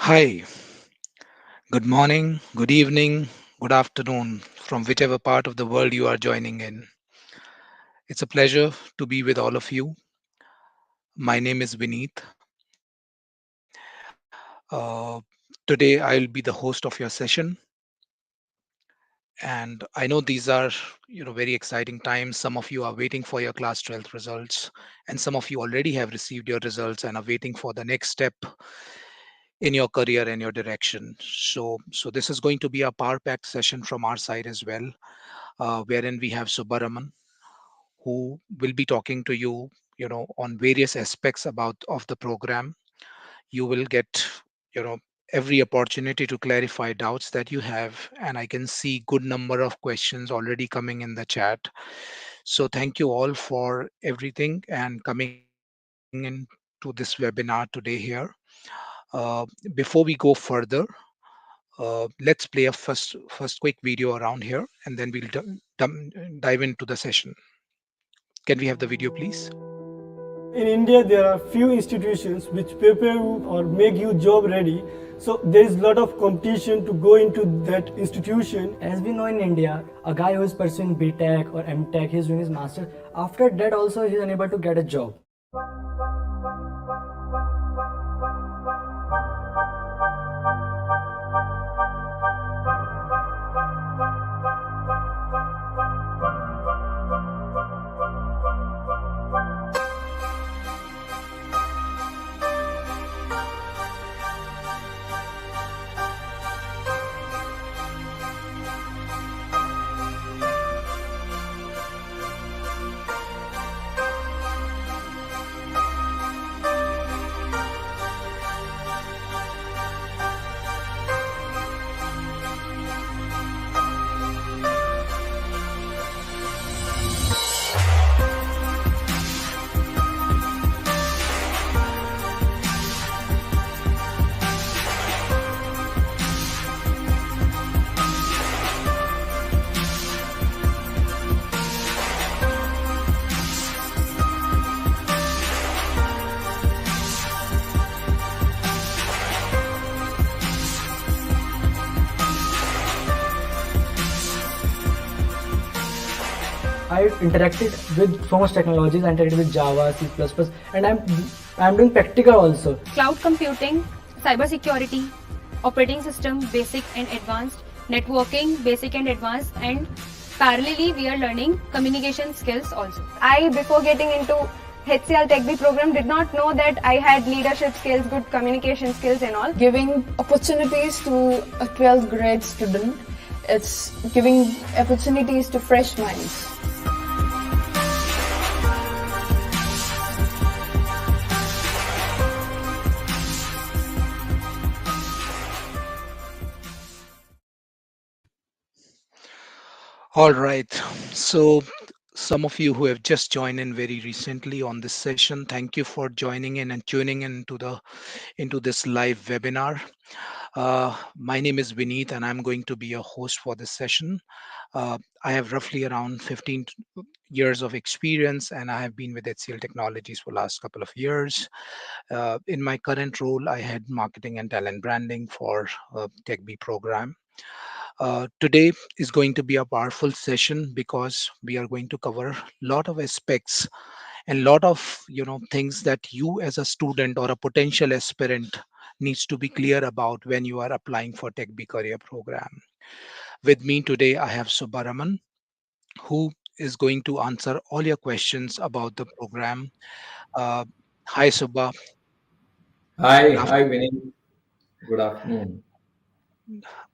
Hi, good morning, good evening, good afternoon, from whichever part of the world you are joining in. It's a pleasure to be with all of you. My name is Vineet. Today, I'll be the host of your session, and I know these are very exciting times. Some of you are waiting for your class 12th results, and some of you already have received your results and are waiting for the next step in your career and your direction. So this is going to be a power-packed session from our side as well, wherein we have Subbaraman, who will be talking to you, on various aspects about of the program. You will get, you know, every opportunity to clarify doubts that you have, and I can see good number of questions already coming in the chat. So thank you all for everything and coming in to this webinar today here. Before we go further, let's play a first quick video around here, and then we'll dive into the session. Can we have the video, please? In India, there are few institutions which prepare you or make you job ready. So there is a lot of competition to go into that institution. As we know in India, a guy who is pursuing BTech or MTech, he's doing his master. After that, also he's unable to get a job. I interacted with so much technologies. I interacted with Java, C++, and I'm doing practical also. Cloud computing, cybersecurity, operating system, basic and advanced, networking, basic and advanced, and parallelly we are learning communication skills also. I, before getting into HCL TechBee program, did not know that I had leadership skills, good communication skills and all. Giving opportunities to a 12th grade student, it's giving opportunities to fresh minds. All right. So, some of you who have just joined in very recently on this session, thank you for joining in and tuning into this live webinar. My name is Vineet, and I'm going to be your host for this session. I have roughly around 15 years of experience, and I have been with HCL Technologies for last couple of years. In my current role, I head marketing and talent branding for TechBee program. Today is going to be a powerful session because we are going to cover a lot of aspects and lot of things that you as a student or a potential aspirant needs to be clear about when you are applying for TechBee career program. With me today, I have Subbaraman, who is going to answer all your questions about the program. Uh, Hi, Subba. Good Hi, afternoon. Vinny. Good afternoon.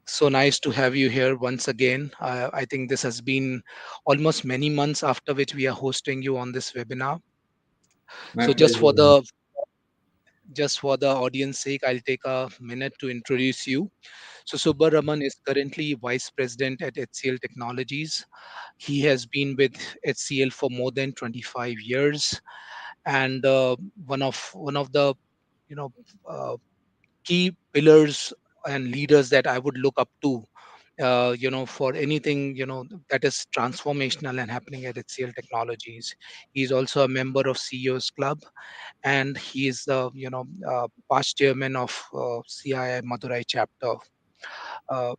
So nice to have you here once again. I think this has been almost many months after which we are hosting you on this webinar. My So pleasure, Vinny. just for the audience sake, I'll take a minute to introduce you. So Subbaraman is currently Vice President at HCL Technologies. He has been with HCL for more than 25 years, and one of the you know uh, key pillars and leaders that I would look up to for anything, that is transformational and happening at HCL Technologies. He's also a member of CEO's Club, and he is the, past chairman of CII Madurai chapter. Uh,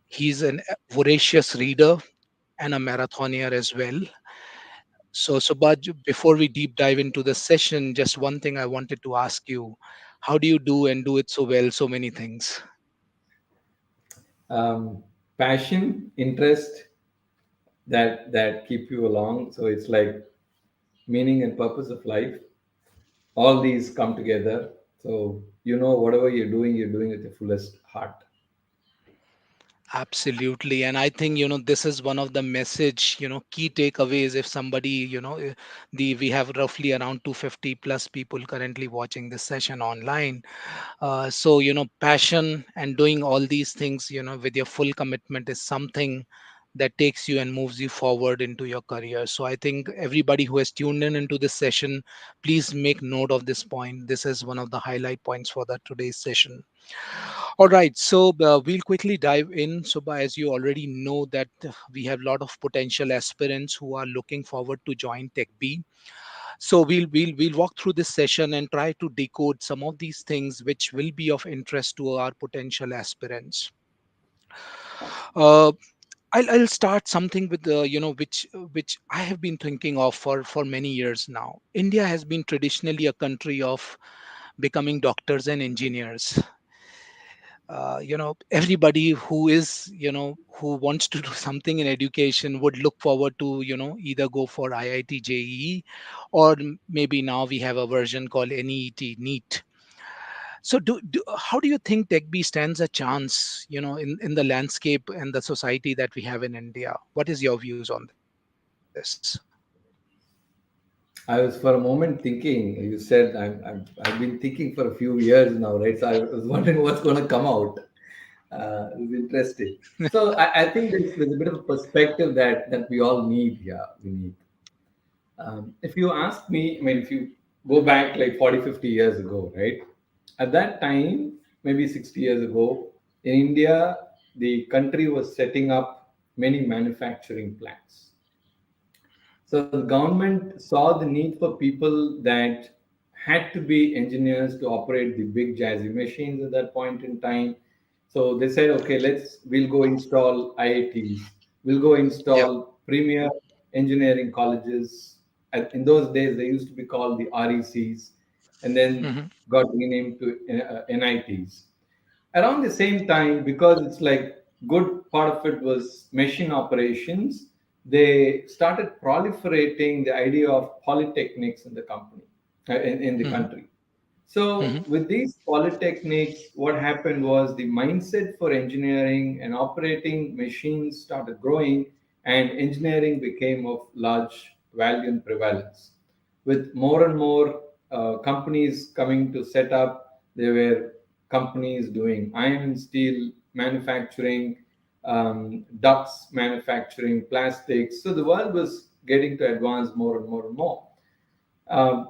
he's an voracious reader and a marathoner as well. So, Subhaj, before we deep dive into the session, just one thing I wanted to ask you: how do you do and do it so well, so many things? Passion, interest that keep you along. So it's like meaning and purpose of life. All these come together. So whatever you're doing with the fullest heart. Absolutely. And I think, this is one of the message, key takeaways. If somebody, we have roughly around 250 plus people currently watching this session online. So, passion and doing all these things, with your full commitment is something that takes you and moves you forward into your career. So I think everybody who has tuned in into this session, please make note of this point. This is one of the highlight points for the today's session. All right, so we'll quickly dive in. So, as you already know, that we have a lot of potential aspirants who are looking forward to join TechBee. So we'll walk through this session and try to decode some of these things which will be of interest to our potential aspirants. Uh, I'll start something with the which I have been thinking of for many years now. India has been traditionally a country of becoming doctors and engineers. Everybody who is, who wants to do something in education would look forward to, either go for IIT JEE, or maybe now we have a version called NEET. So how do you think TechBee stands a chance, in the landscape and the society that we have in India? What is your views on this? I was for a moment thinking, you said I've been thinking for a few years now, right? So I was wondering what's going to come out. It's interesting. So I think there's a bit of a perspective that we all need here. We need. If you ask me, I mean, if you go back like 40, 50 years ago, right? At that time, maybe 60 years ago, in India, the country was setting up many manufacturing plants. So the government saw the need for people that had to be engineers to operate the big jazzy machines at that point in time. So they said, okay, we'll go install IITs, we'll go Yeah. install premier engineering colleges. In those days, they used to be called the RECs, and then Hmm. got renamed to NITs. Around the same time, because it's like good part of it was machine operations, they started proliferating the idea of polytechnics in the company, in the Hmm. country. So Hmm. with these polytechnics, what happened was the mindset for engineering and operating machines started growing, and engineering became of large value and prevalence. With more and more companies coming to set up, there were companies doing iron and steel manufacturing, ducts manufacturing, plastics. So the world was getting to advance more and more and more. Um,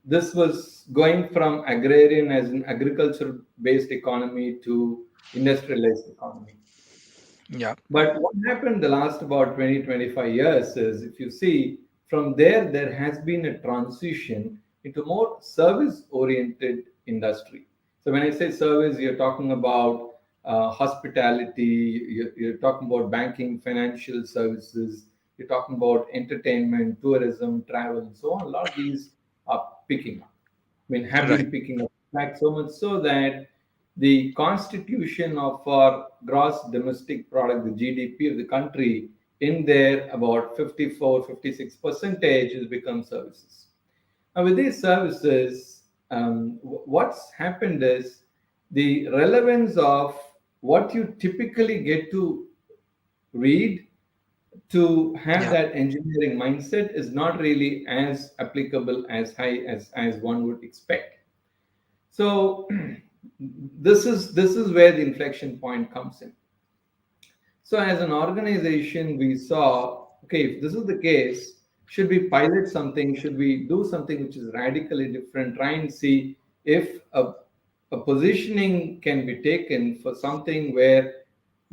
this was going from agrarian as an agriculture based economy to industrialized economy. Yeah. But what happened the last about 20, 25 years is, if you see, from there has been a transition into more service oriented industry. So when I say service, you're talking about hospitality, you're talking about banking, financial services, you're talking about entertainment, tourism, travel, and so on. A lot of these are picking up. I mean, have Right. been picking up, like so much so that the constitution of our gross domestic product, the GDP of the country, in there about 54, 56 percentage has become services. Now, with these services, what's happened is the relevance of what you typically get to read to have Yeah. that engineering mindset is not really as applicable as high as one would expect. So this is where the inflection point comes in. So as an organization, we saw, okay, if this is the case, should we pilot something? Should we do something which is radically different? Try and see if a positioning can be taken for something where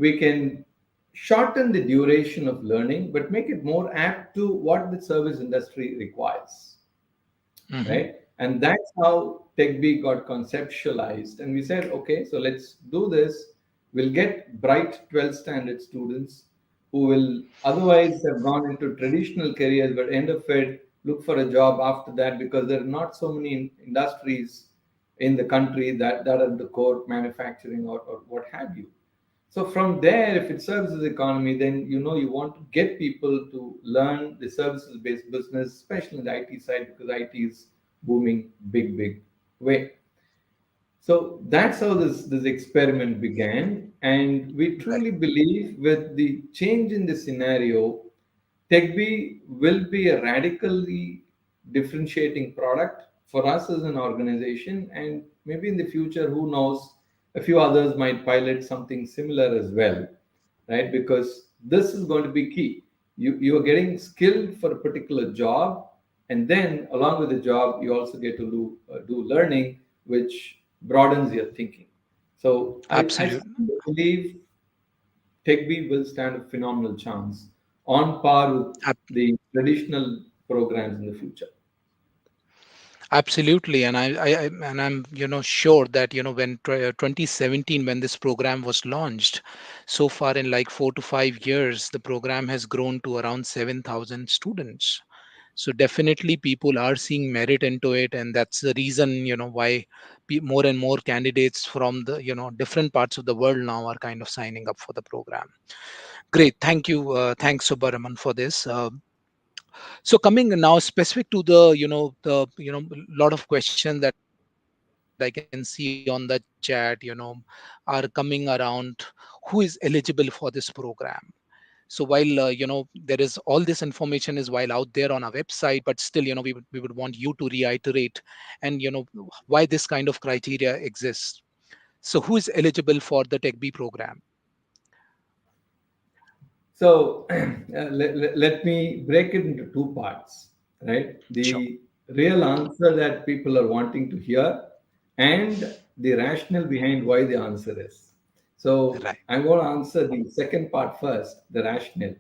we can shorten the duration of learning, but make it more apt to what the service industry requires, Hmm. right? And that's how TechBee got conceptualized. And we said, okay, so let's do this. We'll get bright 12th standard students who will otherwise have gone into traditional careers, but end up look for a job after that because there are not so many industries in the country that are the core manufacturing or what have you. So from there, if it serves the economy, then you want to get people to learn the services-based business, especially in the IT side, because IT is booming big way. So that's how this experiment began, and we Right. truly believe with the change in the scenario, TechBee will be a radically differentiating product for us as an organization, and maybe in the future, who knows, a few others might pilot something similar as well, right? Because this is going to be key. You are getting skilled for a particular job, and then along with the job, you also get to do learning, which broadens your thinking. So I Absolutely. strongly believe TechBee will stand a phenomenal chance on par with the traditional programs in the future. Absolutely, and I'm sure that when 2017, when this program was launched, so far in like 4 to 5 years, the program has grown to around 7,000 students. So definitely, people are seeing merit into it, and that's the reason why more and more candidates from the different parts of the world now are kind of signing up for the program. Great, thank you, thanks Subbaraman for this. So coming now specific to the lot of questions that I can see on the chat are coming around who is eligible for this program. So while there is all this information is while out there on our website, but still we would want you to reiterate and why this kind of criteria exists. So who is eligible for the TechB program? So let me break it into two parts, right? Sure. The real answer that people are wanting to hear and the rationale behind why the answer is. So Right. I'm going to answer the second part first, the rationale.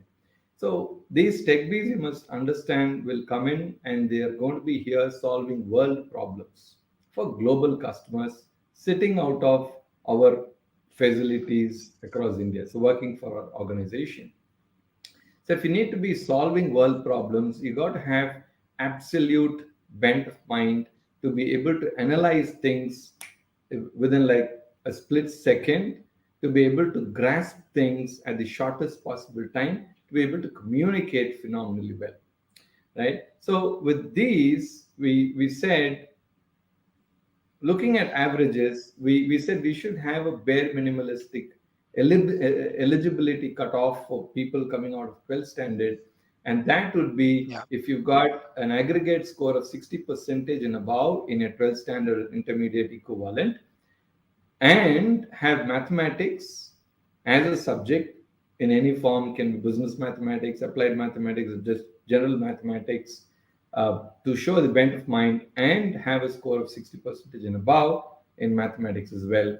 So these tech bees, you must understand, will come in and they are going to be here solving world problems for global customers sitting out of our facilities across India. So working for our organization. So if you need to be solving world problems, you got to have absolute bent of mind to be able to analyze things within like a split second, to be able to grasp things at the shortest possible time, to be able to communicate phenomenally well, right? So with these, we said, looking at averages, we said we should have a bare minimalistic eligibility cutoff for people coming out of 12 standard. And that would be Yeah. if you've got an aggregate score of 60 percentage and above in a 12 standard intermediate equivalent, and have mathematics as a subject in any form, can be business mathematics, applied mathematics, or just general mathematics, to show the bent of mind and have a score of 60% and above in mathematics as well.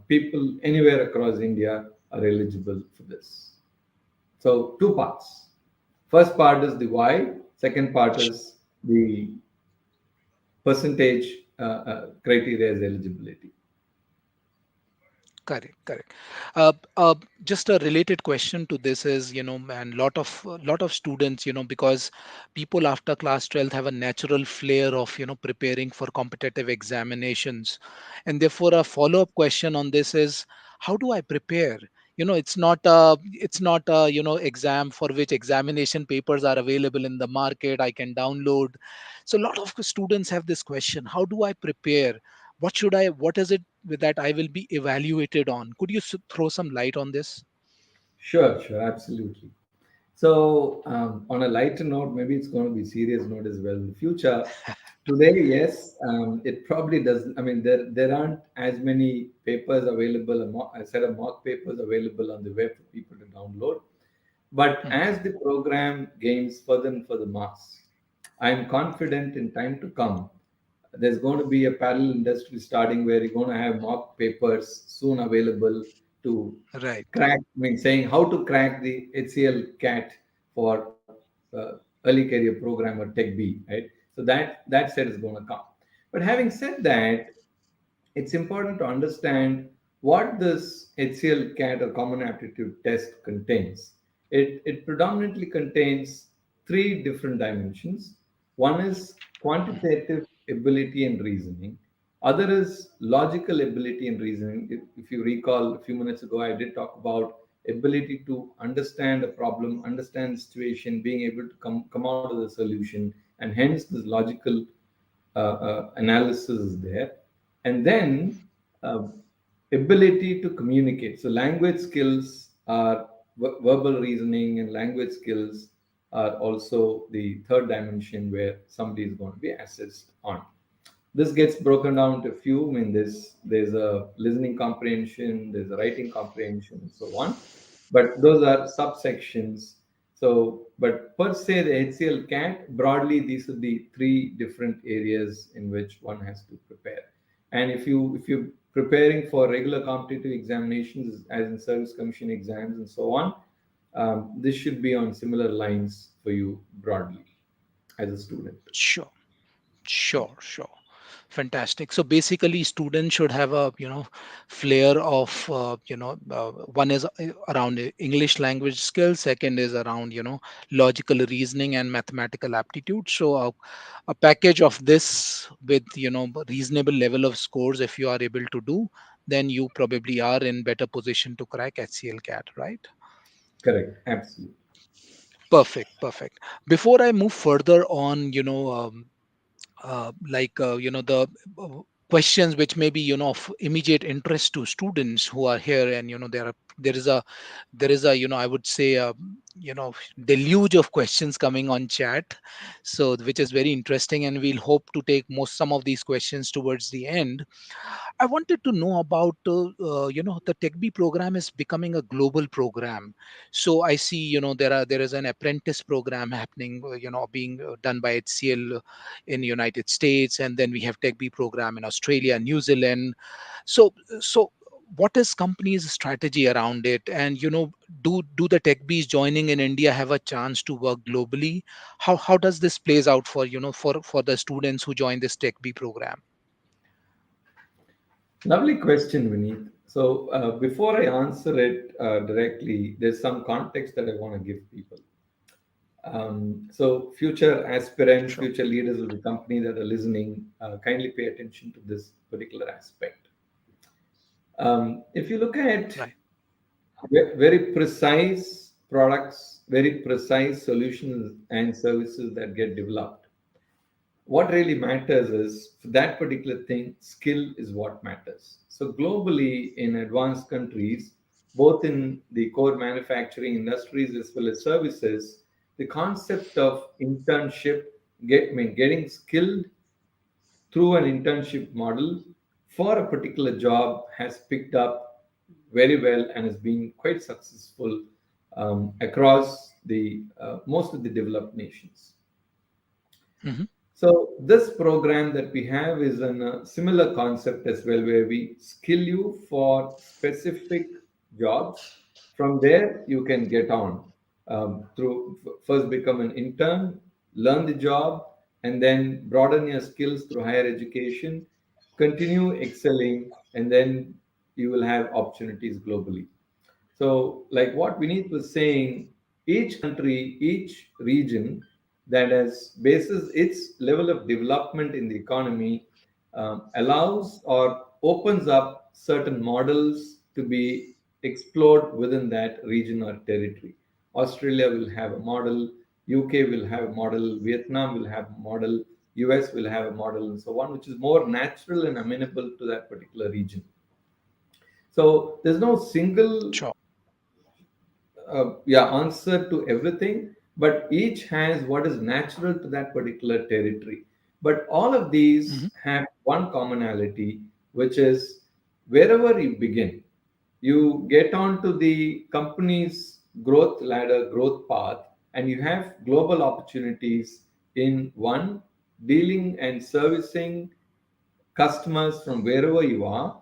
People anywhere across India are eligible for this. So two parts. First part is the why. Second part is the percentage criteria as eligibility. Correct, correct. Just a related question to this is, and lot of students, because people after class 12 have a natural flair of, preparing for competitive examinations, and therefore a follow-up question on this is, how do I prepare? It's not a exam for which examination papers are available in the market. I can download. So a lot of students have this question: how do I prepare? What is it that I will be evaluated on? Could you throw some light on this? Sure, absolutely. So, on a lighter note, maybe it's going to be serious note as well in the future. Today, yes, it probably does. I mean, there aren't as many papers available, a set of mock papers available on the web for people to download. But Mhm. as the program gains further and further marks, I'm confident in time to come, there's going to be a parallel industry starting where you're going to have mock papers soon available to Right. crack, I mean, saying how to crack the HCL CAT for early career program or TechBee, right? So that set is going to come. But having said that, it's important to understand what this HCL CAT or Common Aptitude Test contains. It predominantly contains three different dimensions. One is quantitative ability and reasoning. Other is logical ability and reasoning. If you recall, a few minutes ago, I did talk about ability to understand a problem, understand the situation, being able to come out of the solution, and hence this logical analysis is there. And then uh, ability to communicate. So language skills are verbal reasoning, and language skills are also the third dimension where somebody is going to be assessed on. This gets broken down to a few. I mean, there's a listening comprehension, there's a writing comprehension, and so on. But those are subsections. So, but per se, the HCL CAT, broadly, these are the three different areas in which one has to prepare. And if you're preparing for regular competitive examinations, as in service commission exams and so on, this should be on similar lines for you broadly as a student. Sure. Sure. Fantastic. So basically, students should have a flair of one is around English language skills. Second is around logical reasoning and mathematical aptitude. So a package of this with reasonable level of scores, if you are able to do, then you probably are in better position to crack HCL CAT, right? Correct. Absolutely. Perfect. Before I move further on, the uh, questions which may be of immediate interest to students who are here, and there is a I would say deluge of questions coming on chat, so which is very interesting, and we'll hope to take most some of these questions towards the end. I wanted to know about, the TechBee program is becoming a global program. So I see, there is an apprentice program happening, being done by HCL in United States, and then we have TechBee program in Australia, New Zealand. So what is company's strategy around it? And do the TechBees joining in India have a chance to work globally? How does this plays out for for the students who join this TechBee program? Lovely question, Vineet. So, before I answer it directly, there's some context that I want to give people. So, future aspirants, Sure. future leaders of the company that are listening, kindly pay attention to this particular aspect. If you look at Right. very precise products, very precise solutions and services that get developed, what really matters is for that particular thing, skill is what matters. So globally in advanced countries, both in the core manufacturing industries as well as services, the concept of internship, getting skilled through an internship model for a particular job has picked up very well and has been quite successful across the most of the developed nations. Hmm. So this program that we have is a similar concept as well, where we skill you for specific jobs. From there, you can get on through first become an intern, learn the job, and then broaden your skills through higher education, continue excelling, and then you will have opportunities globally. So, like what Vineet was saying, each country, each region that has bases its level of development in the economy allows or opens up certain models to be explored within that region or territory. Australia will have a model, UK will have a model, Vietnam will have a model, US will have a model, and so on, which is more natural and amenable to that particular region. So there's no single Sure. answer to everything, but each has what is natural to that particular territory. But all of Hmm. these have one commonality, which is wherever you begin, you get onto the company's growth ladder, growth path, and you have global opportunities in one, dealing and servicing customers from wherever you are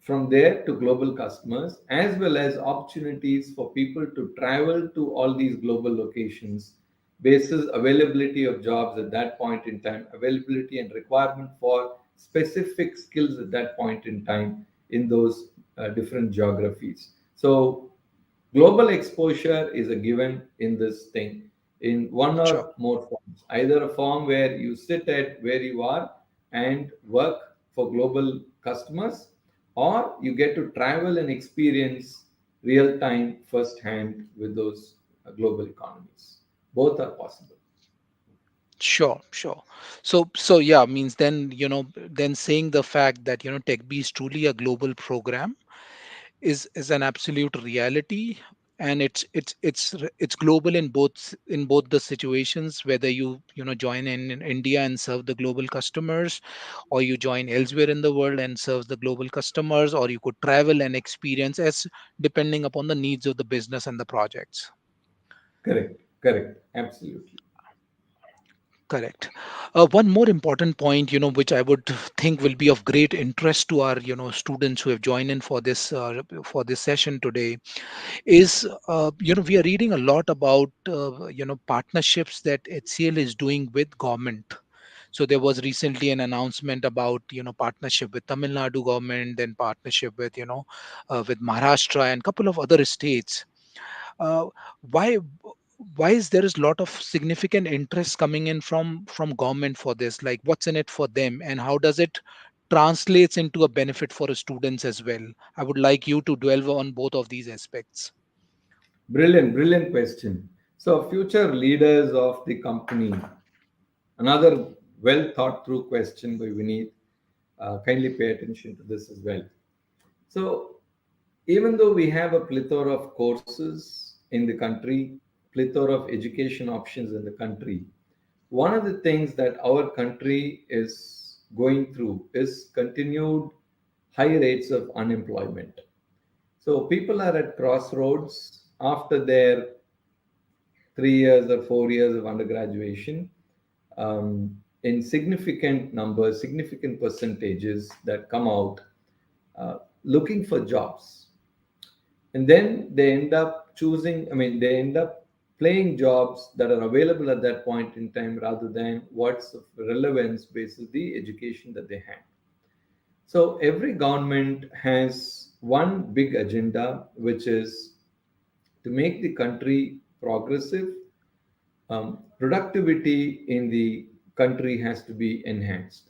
from there to global customers, as well as opportunities for people to travel to all these global locations basis availability of jobs at that point in time, availability and requirement for specific skills at that point in time in those different geographies. So global exposure is a given in this thing in one Sure. or more forms. Either a form where you sit at where you are and work for global customers, or you get to travel and experience real time firsthand with those global economies. Both are possible. Sure, sure. So yeah, means then, then saying the fact that, TechBee is truly a global program is an absolute reality, and it's global in both the situations, whether you join in India and serve the global customers, or you join elsewhere in the world and serve the global customers, or you could travel and experience as depending upon the needs of the business and the projects. Correct, correct, absolutely. Correct. One more important point, which I would think will be of great interest to our, students who have joined in for this session today, is, we are reading a lot about, partnerships that HCL is doing with government. So there was recently an announcement about, partnership with Tamil Nadu government, then partnership with, with Maharashtra and couple of other states. uh, why is there is a lot of significant interest coming in from government for this? Like, what's in it for them, and how does it translates into a benefit for students as well? I would like you to delve on both of these aspects. Brilliant, brilliant question. So, future leaders of the company, another well thought through question by Vineet. Kindly pay attention to this as well. So, even though we have a plethora of courses in the country, plethora of education options in the country, one of the things that our country is going through is continued high rates of unemployment. So people are at crossroads after their 3 years or 4 years of undergraduation, in significant numbers, significant percentages that come out looking for jobs. And then they end up choosing, I mean, they end up playing jobs that are available at that point in time rather than what's of relevance basis the education that they have. So every government has one big agenda, which is to make the country progressive. Productivity in the country has to be enhanced,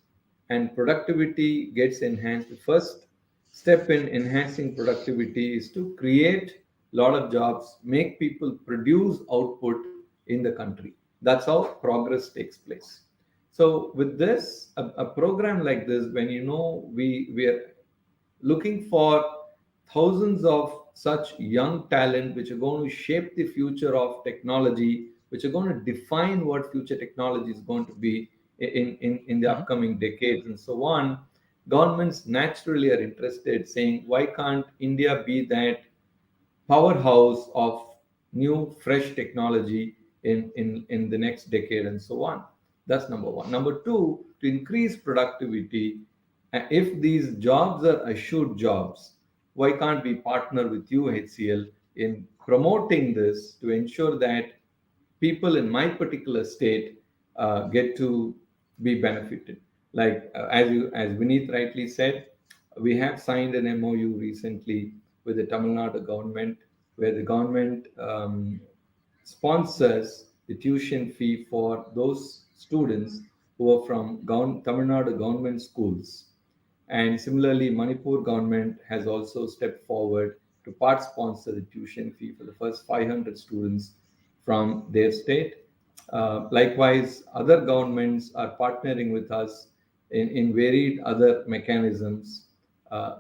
and productivity gets enhanced. The first step in enhancing productivity is to create a lot of jobs, make people produce output in the country. That's how progress takes place. So with this, a program like this, when we are looking for thousands of such young talent which are going to shape the future of technology, which are going to define what future technology is going to be in the Mhm. upcoming decades and so on. Governments naturally are interested, saying, why can't India be that powerhouse of new, fresh technology in the next decade and so on. That's number one. Number two, to increase productivity, if these jobs are assured jobs, why can't we partner with you, HCL, in promoting this to ensure that people in my particular state get to be benefited? Like as Vineet rightly said, we have signed an MOU recently with the Tamil Nadu government, where the government sponsors the tuition fee for those students who are from Tamil Nadu government schools. And similarly, Manipur government has also stepped forward to part sponsor the tuition fee for the first 500 students from their state. Likewise, other governments are partnering with us in varied other mechanisms,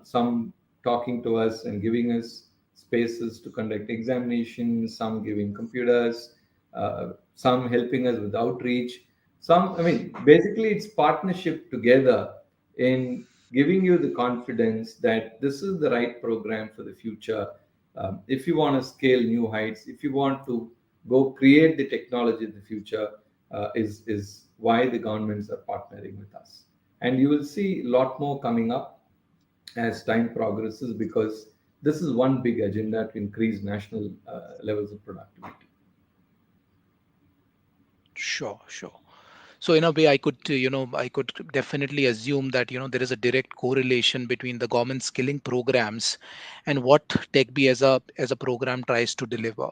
some talking to us and giving us spaces to conduct examinations, some giving computers, some helping us with outreach. I mean, basically, it's partnership together in giving you the confidence that this is the right program for the future. If you want to scale new heights, if you want to go create the technology of the future, is why the governments are partnering with us. And you will see a lot more coming up. as time progresses, because this is one big agenda to increase national levels of productivity. Sure, sure. So in a way, I could definitely assume that, there is a direct correlation between the government skilling programs and what TechBee as a program tries to deliver,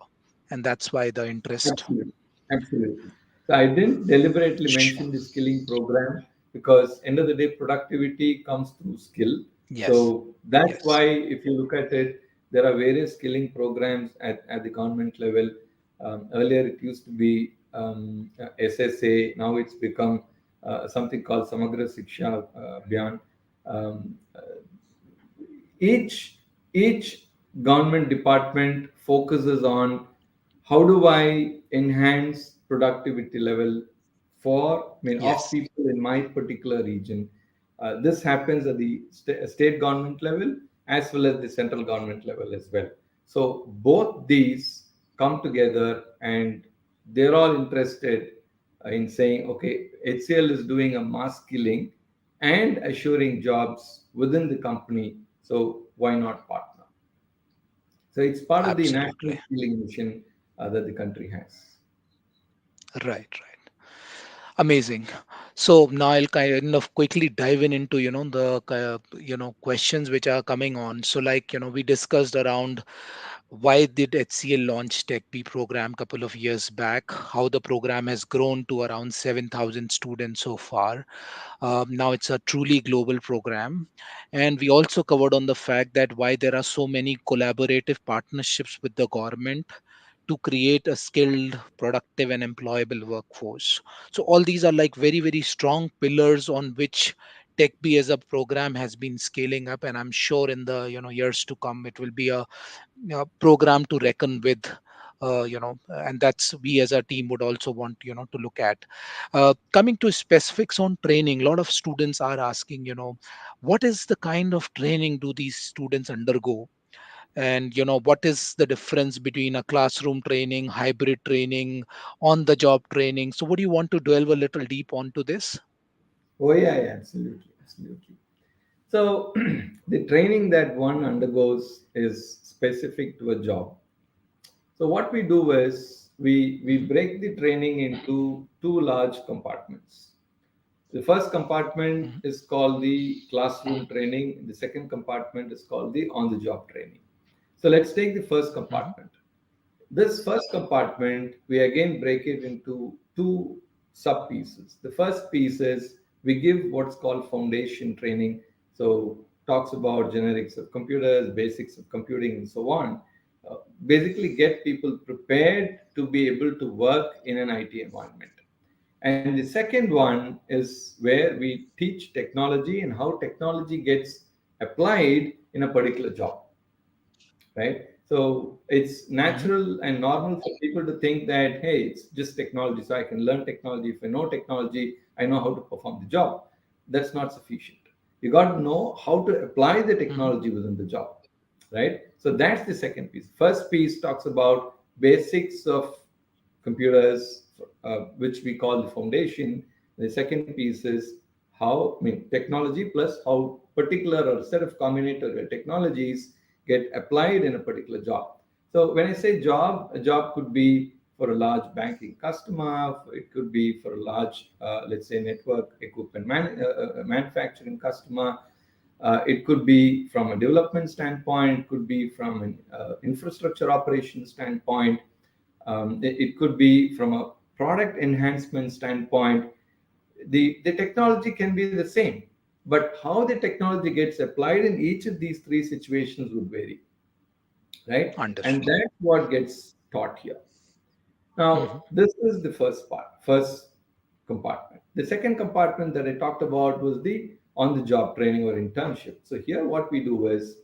and that's why the interest. Absolutely. Absolutely. So I didn't deliberately Sure. mention the skilling program because end of the day productivity comes through skill. Yes. So that's Yes. why if you look at it, there are various skilling programs at the government level. Earlier it used to be SSA. Now it's become something called Samagra Shiksha Abhiyan. Um, each government department focuses on how do I enhance productivity level for, I mean, of Yes. people in my particular region. This happens at the state government level as well as the central government level as well. So both these come together and they're all interested in saying, okay, HCL is doing a mass skilling and assuring jobs within the company. So why not partner? So it's part of the national Absolutely. skilling mission that the country has. Right. Right. Amazing. So now I'll kind of quickly dive into, the questions which are coming on. So like, we discussed around why did HCL launch TechBee program couple of years back, how the program has grown to around 7,000 students so far. Now it's a truly global program. And we also covered on the fact that why there are so many collaborative partnerships with the government to create a skilled, productive, and employable workforce. So all these are like very, very strong pillars on which TechBee as a program has been scaling up, and I'm sure in the years to come it will be a program to reckon with. And that's we as a team would also want to look at. Coming to specifics on training, a lot of students are asking, what is the kind of training do these students undergo, and what is the difference between a classroom training, hybrid training, on the job training. So would you want to delve a little deep onto this? Oh, yeah, yeah, absolutely. Absolutely. So the training that one undergoes is specific to a job. So what we do is we break the training into two large compartments. The first compartment Mhm. is called the classroom training. The second compartment is called the on-the-job training. So let's take the first Mhm. compartment. This first compartment, we again break it into two sub pieces. The first piece is we give what's called foundation training. So talks about generics of computers, basics of computing, and so on. Basically, get people prepared to be able to work in an IT environment. And the second one is where we teach technology and how technology gets applied in a particular job, right? So it's Mhm. natural and normal for people to think that, hey, it's just technology, so I can learn technology. If I know technology, I know how to perform the job. That's not sufficient. You got to know how to apply the Mhm. technology within the job, right? So that's the second piece. First piece talks about basics of computers, which we call the foundation. The second piece is how, I mean, technology plus how particular or set of combinatorial technologies get applied in a particular job. So when I say job, a job could be for a large banking customer, it could be for a large, let's say, network equipment manufacturing customer. It could be from a development standpoint, it could be from an infrastructure operation standpoint, it could be from a product enhancement standpoint. The technology can be the same, but how the technology gets applied in each of these three situations would vary, right? And Understood. that's what gets taught here. Mhm. Now, this is the first part, first compartment. The second compartment that I talked about was the on the job training or internship. So, here what we do is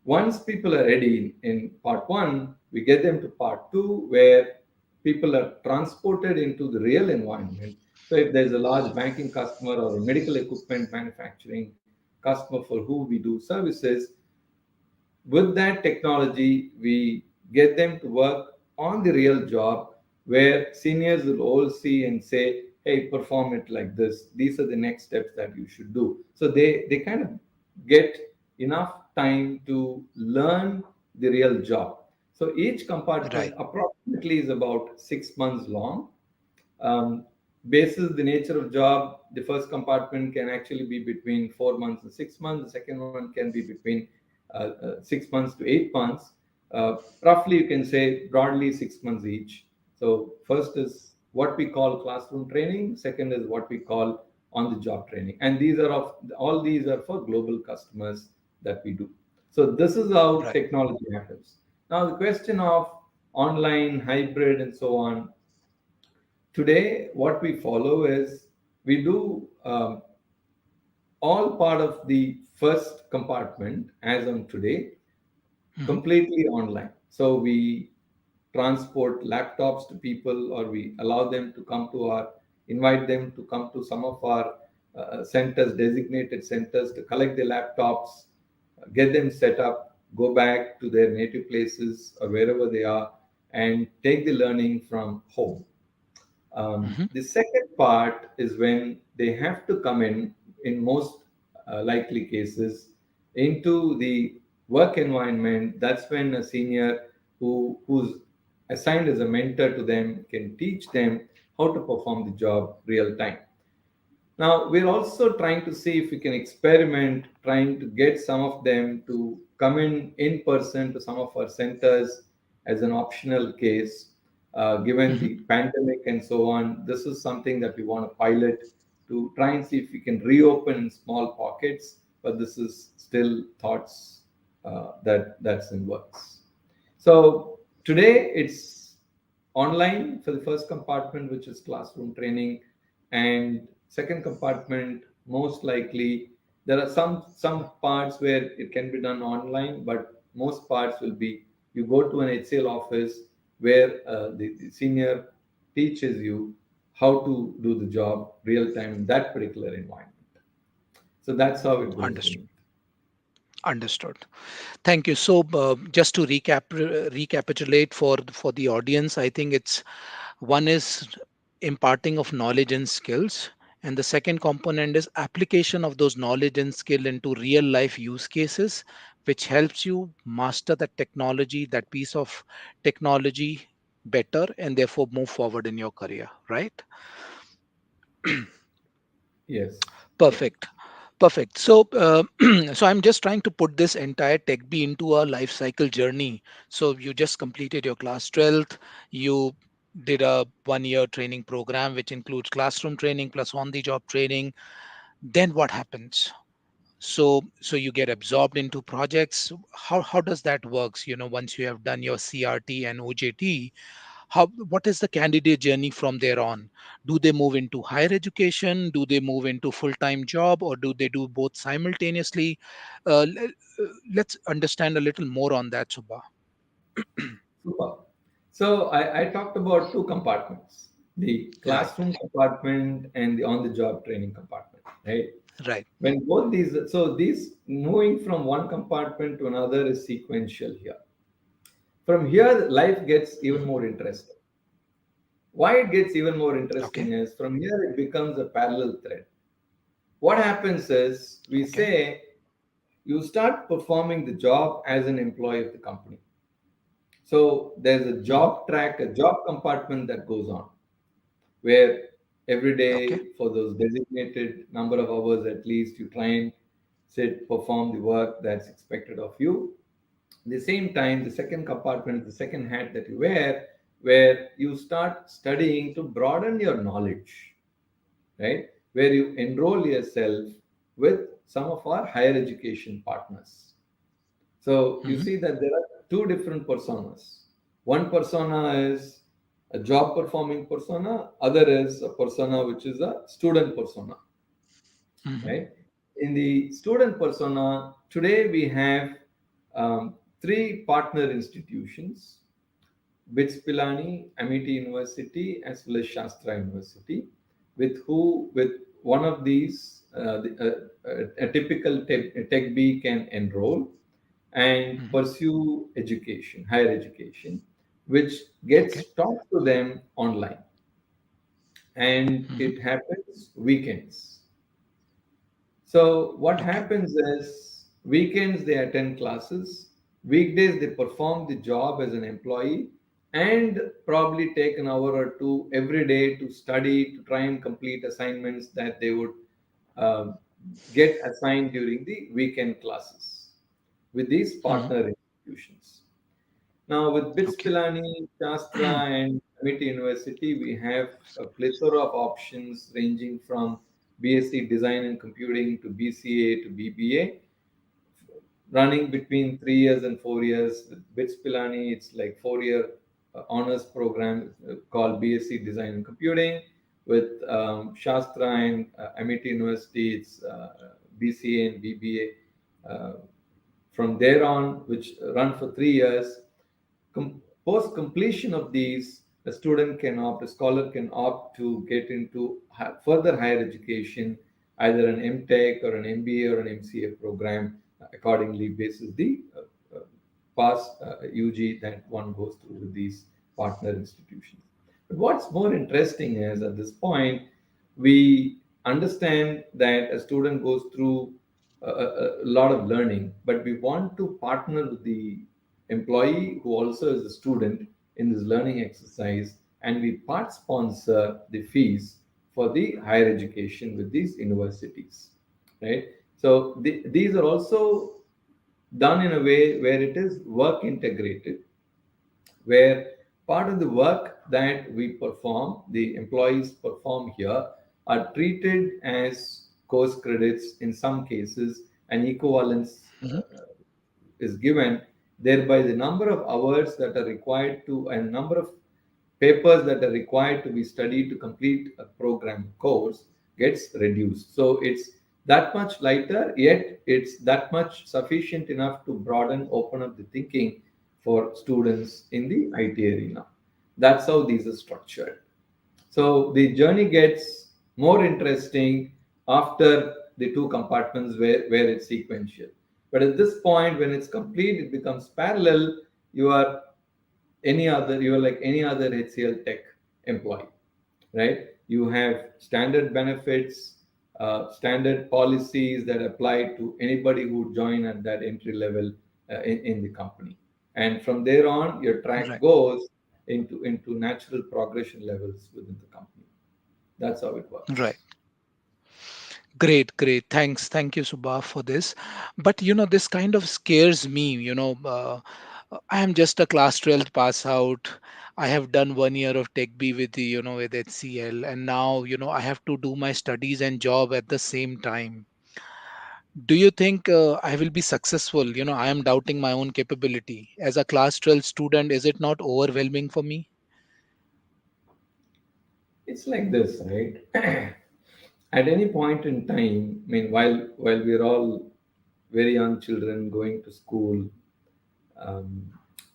once people are ready in part one, we get them to part two where people are transported into the real environment. So, if there's a large banking customer or a medical equipment manufacturing customer for who we do services, with that technology, we get them to work on the real job where seniors will all see and say, hey, perform it like this. These are the next steps that you should do. So they kind of get enough time to learn the real job. So each compartment Right. approximately is about 6 months long. um, Basis the nature of job, the first compartment can actually be between 4 months and 6 months. The second one can be between 6 months to 8 months. Roughly, you can say broadly 6 months each. So first is what we call classroom training. Second is what we call on the job training, and these are of all these are for global customers that we do. So this is how Right. technology happens. Now the question of online, hybrid, and so on. Today, what we follow is we do all part of the first compartment as on today Hmm. completely online. So we transport laptops to people, or we allow them to come to our, invite them to come to some of our centers, designated centers, to collect the laptops, get them set up, go back to their native places or wherever they are, and take the learning from home. Hmm. The second part is when they have to come in most likely cases, into the work environment. That's when a senior who's assigned as a mentor to them can teach them how to perform the job real time. Now, we're also trying to see if we can experiment, trying to get some of them to come in person to some of our centers as an optional case, given Hmm. the pandemic and so on. This is something that we want to pilot to try and see if we can reopen in small pockets, but this is still thoughts that's in works. So today it's online for the first compartment, which is classroom training, and second compartment most likely there are some parts where it can be done online, but most parts will be you go to an HCL office where the senior teaches you how to do the job real time in that particular environment. So that's how it goes, Understood. Vineet. Understood. Thank you. So, just to recapitulate for the audience, I think it's one is imparting of knowledge and skills, and the second component is application of those knowledge and skill into real life use cases, which helps you master that technology, that piece of technology better, and therefore move forward in your career. Right? Yes, correct. Perfect. Perfect. So, so I'm just trying to put this entire TechBee into a life cycle journey. So you just completed your class 12th. You did a 1 year training program, which includes classroom training plus on-the-job training. Then what happens? So you get absorbed into projects. How does that works? Once you have done your CRT and OJT, what is the candidate journey from there on? Do they move into higher education? Do they move into full-time job, or do they do both simultaneously? Let's understand a little more on that, Subha. Super. So I talked about two compartments, the Right. classroom compartment and the on-the-job training compartment, right? Right. When both these, so these moving from one compartment to another is sequential here. From here, life gets even Mhm. more interesting. Why it gets even more Okay. interesting is from here it becomes a parallel thread. What happens is we Okay. say you start performing the job as an employee of the company. So there's a Hmm. job track, a job compartment that goes on, where every Okay. day for those designated number of hours at least you try and sit, perform the work that's expected of you. At the same time, the second compartment, the second hat that you wear, where you start studying to broaden your knowledge, right? Where you enroll yourself with some of our higher education partners. So you Hmm. see that there are two different personas. One persona is a job performing persona, other is a persona which is a student persona, Hmm. right? In the student persona, today we have three partner institutions: BITS Pilani, Amity University, as well as Shastra University, with one of these, a typical tech B can enroll and Hmm. pursue education, higher education, which Okay. gets taught to them online, and Hmm. it happens weekends. So what Okay. happens is Weekends they attend classes. Weekdays they perform the job as an employee and probably take an hour or two every day to study, to try and complete assignments that they would um, get assigned during the weekend classes with these Mhm. partner institutions. Now, with BITS Okay. Pilani, Shastra, and Amity University, we have a plethora of options ranging from BSc Design and Computing to BCA to BBA, running between 3 years and 4 years. With BITS Pilani, it's like 4 year honors program called BSc Design and Computing. With Shastra and Amity University, it's BCA and BBA. From there on, which run for 3 years, post completion of these, a student can opt, a scholar can opt to get into further higher education, either an MTech or an MBA or an MCA program, accordingly basis the past UG that one goes through with these partner institutions. But what's more interesting is at this point, we understand that a student goes through a lot of learning, but we want to partner with the employee who also is a student in this learning exercise, and we part sponsor the fees for the higher education with these universities, right? So these are also done in a way where it is work integrated, where part of the work that we perform, the employees perform here, are treated as course credits in some cases, and equivalence Mhm. is given, thereby the number of hours that are required to and number of papers that are required to be studied to complete a program course gets reduced. So it's that much lighter, yet it's that much sufficient enough to broaden, open up the thinking for students in the IT arena. That's how these are structured. So the journey gets more interesting after the two compartments where it's sequential. But at this point, when it's complete, it becomes parallel. You are you are like any other HCL tech employee, right? You have standard benefits, standard policies that apply to anybody who join at that entry level in the company. And from there on, your track Right. goes into natural progression levels within the company. That's how it Right. works. Great, great. Thanks. Thank you, Subha, for this. But this kind of scares me. I am just a class 12th pass out. I have done 1 year of TechBee with with HCL, and now I have to do my studies and job at the same time. Do you think I will be successful? I am doubting my own capability. As a class 12 student, is it not overwhelming for me? It's like this, right? At any point in time, I mean, while we're all very young children going to school, um,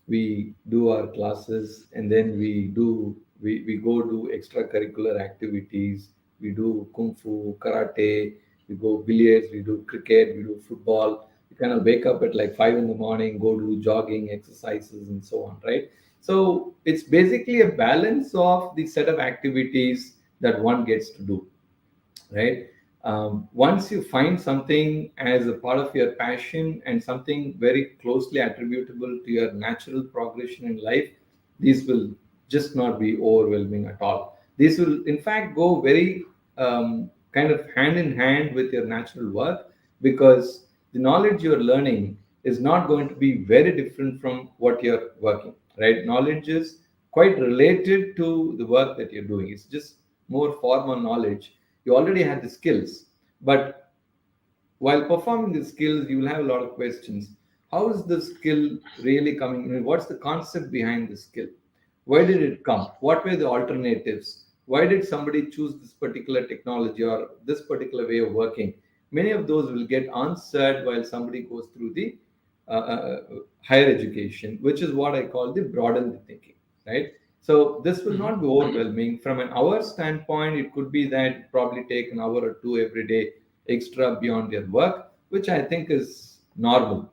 we do our classes, and then we go do extracurricular activities. We do kung fu, karate, we go billiards, we do cricket, we do football. We kind of wake up at like 5 in the morning, go do jogging exercises and so on, right? So it's basically a balance of the set of activities that one gets to do, right? Once you find something as a part of your passion and something very closely attributable to your natural progression in life, these will just not be overwhelming at all. These will, in fact, go very kind of hand in hand with your natural work, because the knowledge you're learning is not going to be very different from what you're working, right? Knowledge is quite related to the work that you're doing. It's just more formal knowledge. You already had the skills, but while performing the skills, you will have a lot of questions. How is the skill really coming? I mean, what's the concept behind the skill? Where did it come? What were the alternatives? Why did somebody choose this particular technology or this particular way of working? Many of those will get answered while somebody goes through the higher education, which is what I call the broaden the thinking, right? So this will Mhm. not be overwhelming. From an hour standpoint, it could be that probably take an hour or two every day extra beyond your work, which I think is normal,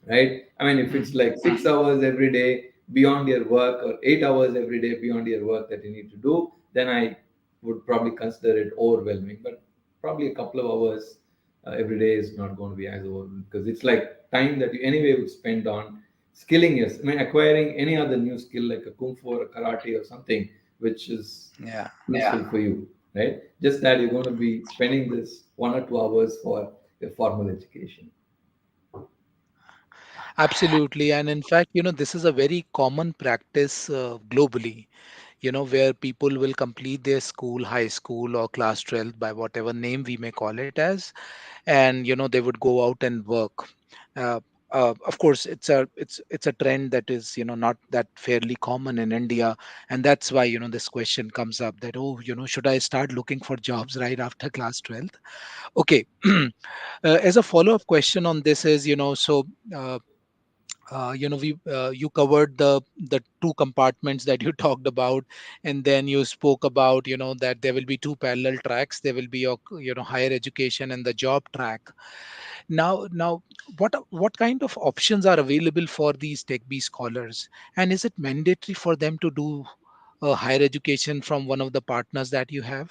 right? I mean, if it's Mhm. like 6 hours every day beyond your work or 8 hours every day beyond your work that you need to do, then I would probably consider it overwhelming. But probably a couple of hours every day is not going to be as over, because it's like time that you anyway would spend on skilling yourself. I mean, acquiring any other new skill like a kung fu or a karate or something which is useful for you, right? Just that you're going to be spending this 1 or 2 hours for your formal education. Absolutely. And in fact, this is a very common practice globally, where people will complete their school, high school, or class 12 by whatever name we may call it as, and they would go out and work. Uh, of course, it's a trend that is not that fairly common in India, and that's why this question comes up that, oh, should I start looking for jobs right after class 12th? Okay. As a follow-up question on this is, uh, we you covered the two compartments that you talked about, and then you spoke about that there will be two parallel tracks. There will be your higher education and the job track. Now, what kind of options are available for these tech B scholars, and is it mandatory for them to do higher education from one of the partners that you have?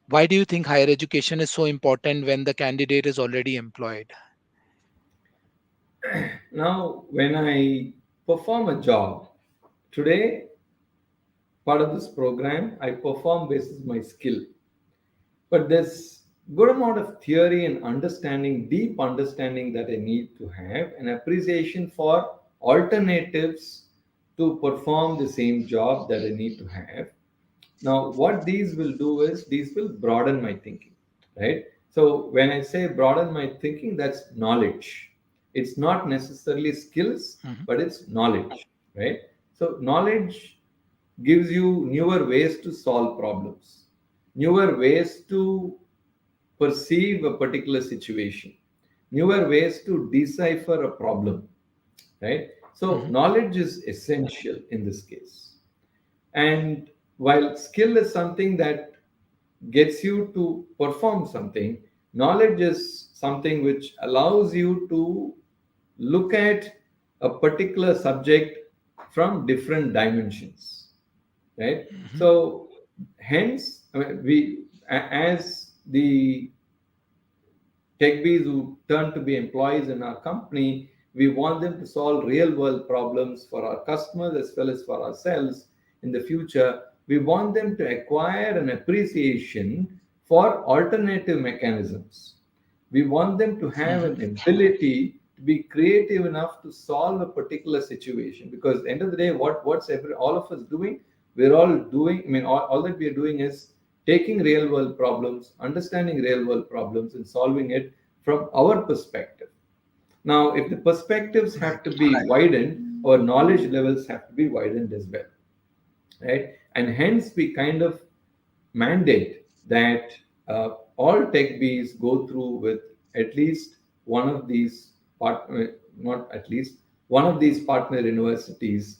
Why do you think higher education is so important when the candidate is already employed? Now, when I perform a job today, part of this program, I perform basis my skill. But there's good amount of theory and understanding, deep understanding that I need to have, an appreciation for alternatives to perform the same job that I need to have. Now, what these will do is these will broaden my thinking, right? So when I say broaden my thinking, that's knowledge. It's not necessarily skills, Mhm. but it's knowledge, right? So knowledge gives you newer ways to solve problems, newer ways to perceive a particular situation, newer ways to decipher a problem, right? So Mhm. knowledge is essential in this case. And while skill is something that gets you to perform something, knowledge is something which allows you to look at a particular subject from different dimensions, right? Mhm. So, hence, I mean, as the TechBees who turn to be employees in our company, we want them to solve real world problems for our customers as well as for ourselves in the future. We want them to acquire an appreciation for alternative mechanisms. We want them to have Mhm. an ability to be creative enough to solve a particular situation, because at the end of the day, all of us doing, we're all doing, I mean, all that we are doing is taking real world problems, understanding real world problems, and solving it from our perspective. Now, if the perspectives have Right. to be widened, our knowledge levels have to be widened as well, right? And hence, we kind of mandate that all tech Bs go through with at least one of these not at least one of these partner universities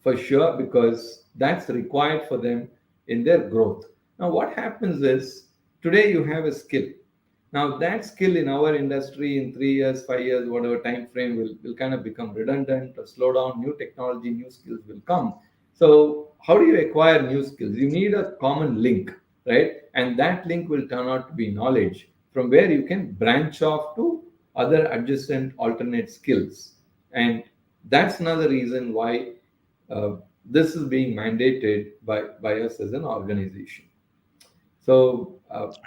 for sure, because that's required for them in their growth. Now, what happens is today you have a skill. Now, that skill in our industry in 3 years, 5 years, whatever time frame will kind of become redundant or slow down. New technology, new skills will come. So, how do you acquire new skills? You need a common link, right? And that link will turn out to be knowledge from where you can branch off to other adjacent alternate skills. And that's another reason why this is being mandated by us as an organization. So,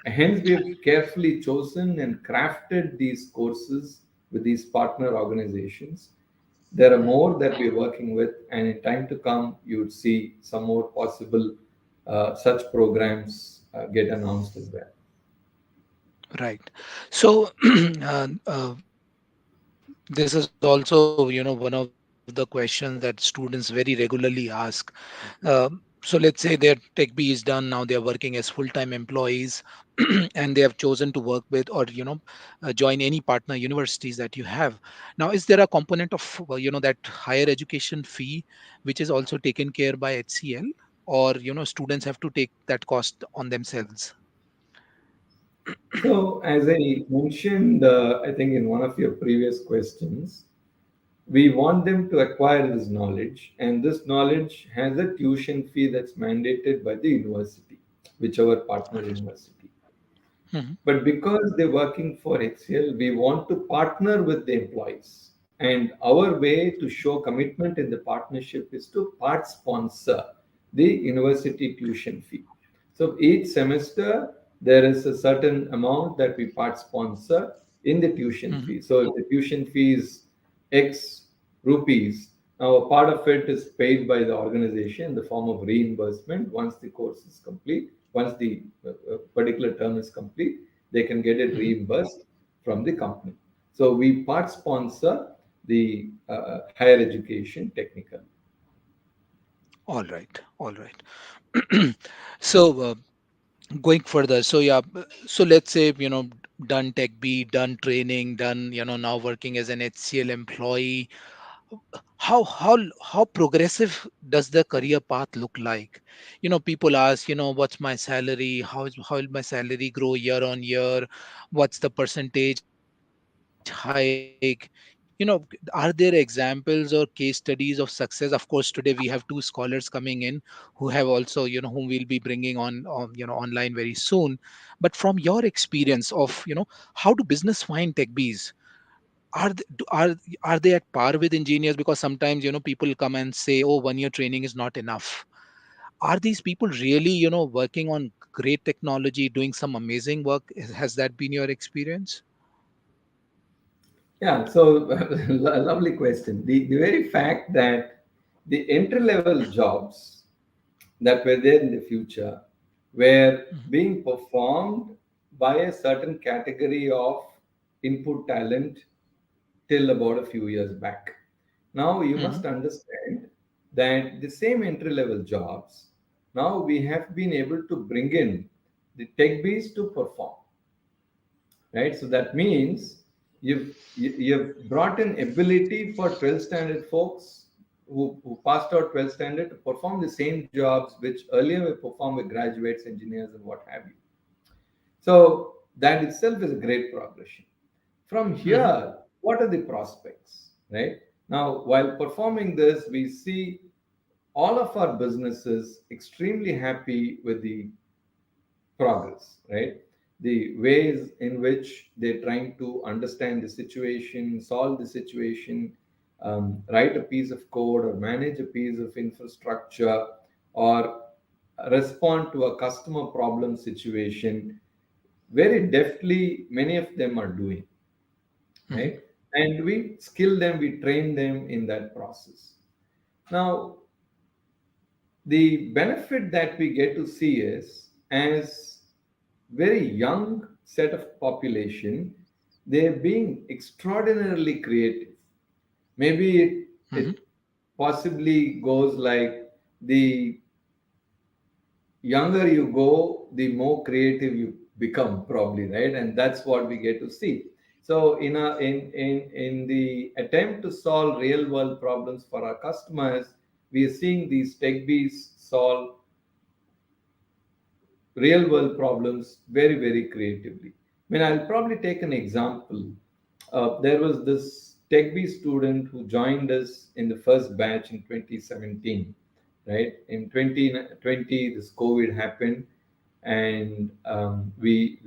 hence, we've carefully chosen and crafted these courses with these partner organizations. There are more that we're working with, and in time to come, you would see some more possible such programs get announced as well. Right. So, this is also one of the questions that students very regularly ask. So let's say their tech B is done, now they are working as full-time employees, and they have chosen to work with or join any partner universities that you have. Now, is there a component of that higher education fee which is also taken care by HCL, or students have to take that cost on themselves? So, as I mentioned, I think in one of your previous questions, we want them to acquire this knowledge, and this knowledge has a tuition fee that's mandated by the university, whichever partner university. But because they're working for HCL, we want to partner with the employees. And our way to show commitment in the partnership is to part sponsor the university tuition fee. So each semester, there is a certain amount that we part sponsor in the tuition fee. So if the tuition fee is X rupees, now a part of it is paid by the organization in the form of reimbursement once the course is complete, once the particular term is complete, they can get it reimbursed from the company. So we part sponsor the higher education technical. All right, all right. So going further, so yeah, so let's say, done tech B, done training, done, now working as an HCL employee. How progressive does the career path look like? People ask, what's my salary? How will my salary grow year on year? What's the percentage hike? Are there examples or case studies of success? Of course, today we have two scholars coming in who have also, whom we'll be bringing on online very soon. But from your experience of, how do business find tech bees? Are they at par with engineers? Because sometimes, people come and say, oh, 1 year training is not enough. Are these people really, working on great technology, doing some amazing work? Has that been your experience? Yeah, so lovely question. The very fact that the entry level jobs that were there in the future were being performed by a certain category of input talent till about a few years back. Now you Hmm. must understand that the same entry level jobs, now we have been able to bring in the tech bees to perform, right? So that means you've brought in ability for 12th standard folks who passed out 12th standard to perform the same jobs which earlier were performed with graduates, engineers, and what have you. So that itself is a great progression. From Hmm. here, what are the prospects, right? Now, while performing this, we see all of our businesses extremely happy with the progress, right? The ways in which they're trying to understand the situation, solve the situation, write a piece of code or manage a piece of infrastructure or respond to a customer problem situation very deftly, many of them are doing, Hmm. right? And we skill them, we train them in that process. Now, the benefit that we get to see is as very young set of population, they're being extraordinarily creative. Maybe Hmm. it possibly goes like the younger you go, the more creative you become, probably, right? And that's what we get to see. So in the attempt to solve real world problems for our customers, we are seeing these tech bees solve real world problems very, very creatively. I mean, I'll probably take an example. There was this TechBee student who joined us in the first batch in 2017, right? In 2020, this COVID happened, and we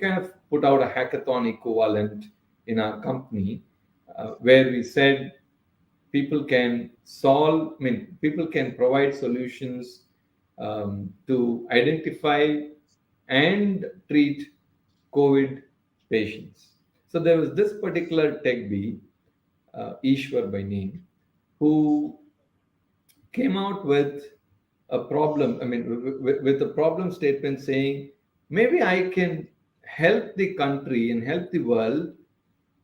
kind of put out a hackathon equivalent in our company where we said people can provide solutions to identify and treat COVID patients. So there was this particular tech bee, Ishwar by name, who came out with a problem. I mean, with a problem statement saying, maybe I can help the country and help the world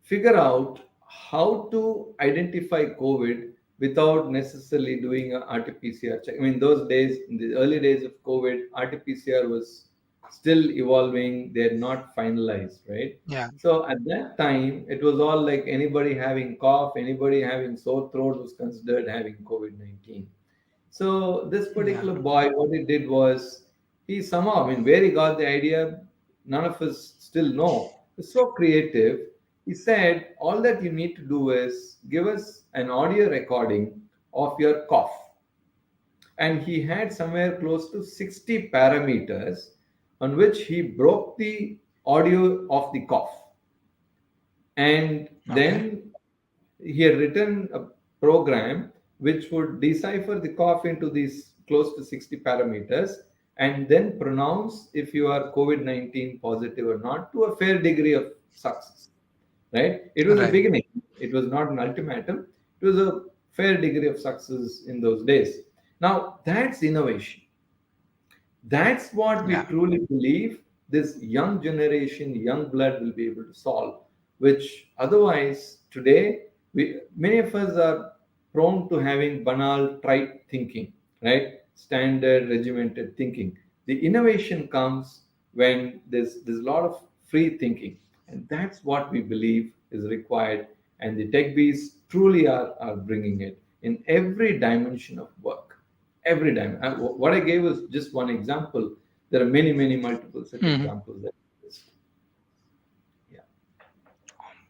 figure out how to identify COVID without necessarily doing a RT-PCR check. I mean, those days, in the early days of COVID, RT-PCR was still evolving. They're not finalized, right? Yeah. So at that time, it was all like anybody having cough, anybody having sore throat was considered having COVID-19. So this Yeah. particular boy, what he did was he somehow, I mean, where he got the idea, none of us still know. It's so creative. He said, all that you need to do is give us an audio recording of your cough. And he had somewhere close to 60 parameters on which he broke the audio of the cough. And Okay. then he had written a program which would decipher the cough into these close to 60 parameters and then pronounce if you are COVID-19 positive or not to a fair degree of success. Right? It was a Right. beginning. It was not an ultimatum. It was a fair degree of success in those days. Now, that's innovation. That's what we Yeah. truly believe this young generation, young blood will be able to solve, which otherwise today many of us are prone to having banal, trite thinking, right? Standard, regimented thinking. The innovation comes when there's a lot of free thinking, and that's what we believe is required. And the tech bees truly are bringing it in every dimension of work, every time. What I gave was just one example. There are many, many multiple such Mhm. examples that exist. Yeah.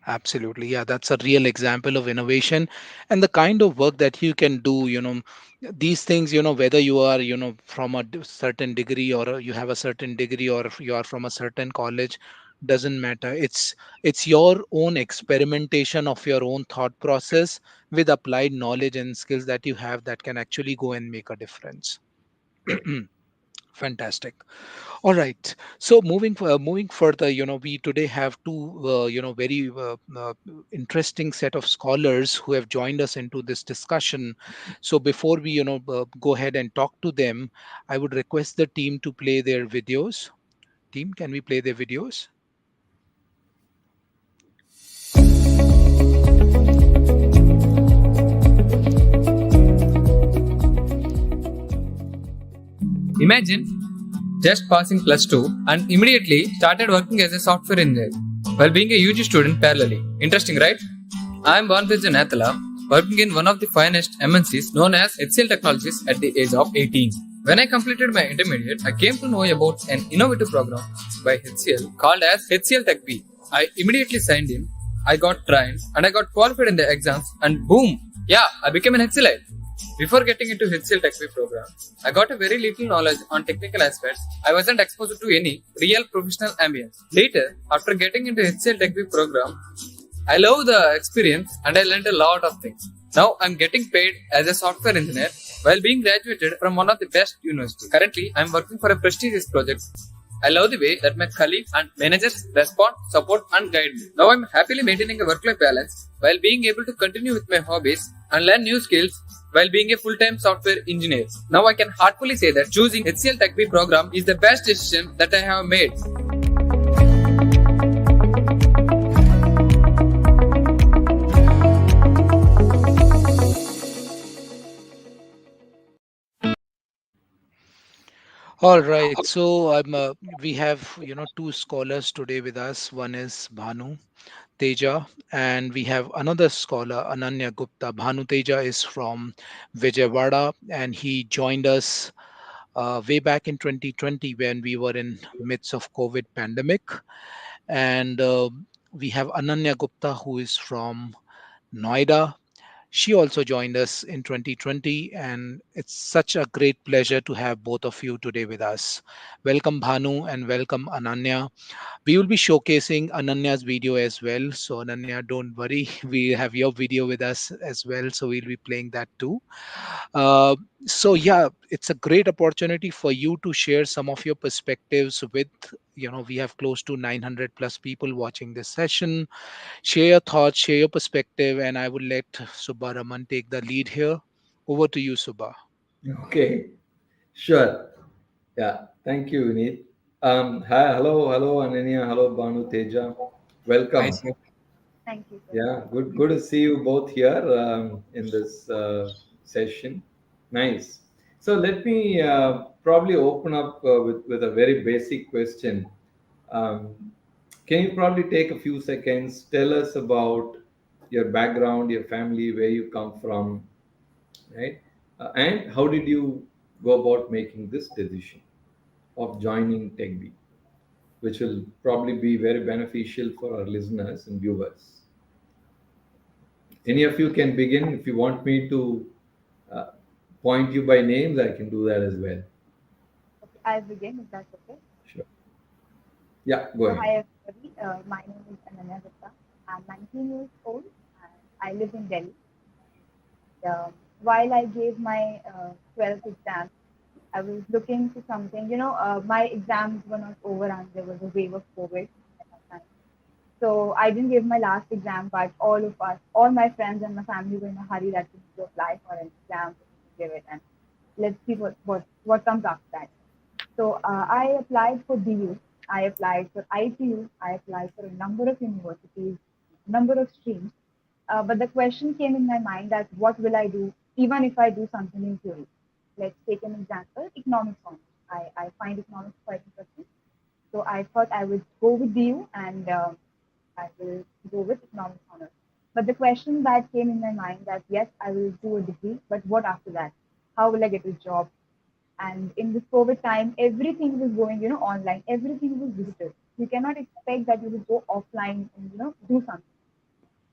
Absolutely. Yeah, that's a real example of innovation and the kind of work that you can do. These things, whether you are, from a certain degree or you have a certain degree or if you are from a certain college, doesn't matter. It's your own experimentation of your own thought process with applied knowledge and skills that you have that can actually go and make a difference. Correct. Fantastic. All right. So moving further, we today have two, very interesting set of scholars who have joined us into this discussion. So before we, go ahead and talk to them, I would request the team to play their videos. Team, can we play their videos? Imagine just passing plus 2 and immediately started working as a software engineer while being a UG student parallelly. Interesting, right? I am Banteja Nathala, working in one of the finest MNCs known as HCL Technologies at the age of 18. When I completed my intermediate, I came to know about an innovative program by HCL called as HCL TechBee. I immediately signed in, I got trained, and I got qualified in the exams, and boom, yeah, I became an HCLite. Before getting into HCL TechBee program, I got a very little knowledge on technical aspects. I wasn't exposed to any real professional ambience. Later, after getting into HCL TechBee program, I love the experience and I learned a lot of things. Now I'm getting paid as a software engineer while being graduated from one of the best universities. Currently, I'm working for a prestigious project. I love the way that my colleagues and managers respond, support, and guide me. Now I'm happily maintaining a work-life balance while being able to continue with my hobbies and learn new skills while being a full-time software engineer. Now I can heartfully say that choosing HCL TechBee program is the best decision that I have made. All right. So we have, two scholars today with us. One is Bhanu Teja, and we have another scholar, Ananya Gupta. Bhanu Teja is from Vijayawada, and he joined us way back in 2020 when we were in midst of COVID pandemic. And we have Ananya Gupta, who is from Noida. She also joined us in 2020, and it's such a great pleasure to have both of you today with us. Welcome, Bhanu, and welcome, Ananya. We will be showcasing Ananya's video as well. So, Ananya, don't worry, we have your video with us as well. So, we'll be playing that too. Uh, so, yeah, it's a great opportunity for you to share some of your perspectives with. We have close to 900 plus people watching this session. Share your thoughts, share your perspective, and I would let Subbaraman take the lead here. Over to you, Subba. Okay. Sure. Yeah. Thank you, Vineet. Hi. Hello, Ananya. Hello, Banu Teja. Hi, Welcome. sir. Thank you, sir. Yeah. Good to see you both here in this session. Nice. So let me probably open up with a very basic question. Um, can you probably take a few seconds, tell us about your background, your family, where you come from, right? And how did you go about making this decision of joining TechBee, which will probably be very beneficial for our listeners and viewers? Any of you can begin. If you want me to uh, point you by names, I can do that as well. Okay, I'll begin if that's okay. Sure. Yeah, go So, ahead. hi everybody. My name is Ananya Gupta. I'm 19 years old and I live in Delhi. While I gave my 12th exam, I was looking for something. My exams were not over and there was a wave of COVID at that time. So I didn't give my last exam, but all of us, all my friends and my family were in a hurry that we need to apply for an exam, we need to give it, and let's see what comes after that. So I applied for DU, I applied for ITU, I applied for a number of universities, number of streams. But the question came in my mind that what will I do even if I do something in theory? Let's take an example, economics honors. I find economics quite interesting. So I thought I would go with DU and I will go with economics honors. But the question that came in my mind that yes, I will do a degree, but what after that? How will I get a job? And in this COVID time, everything was going, online. Everything was digital. You cannot expect that you will go offline and, do something.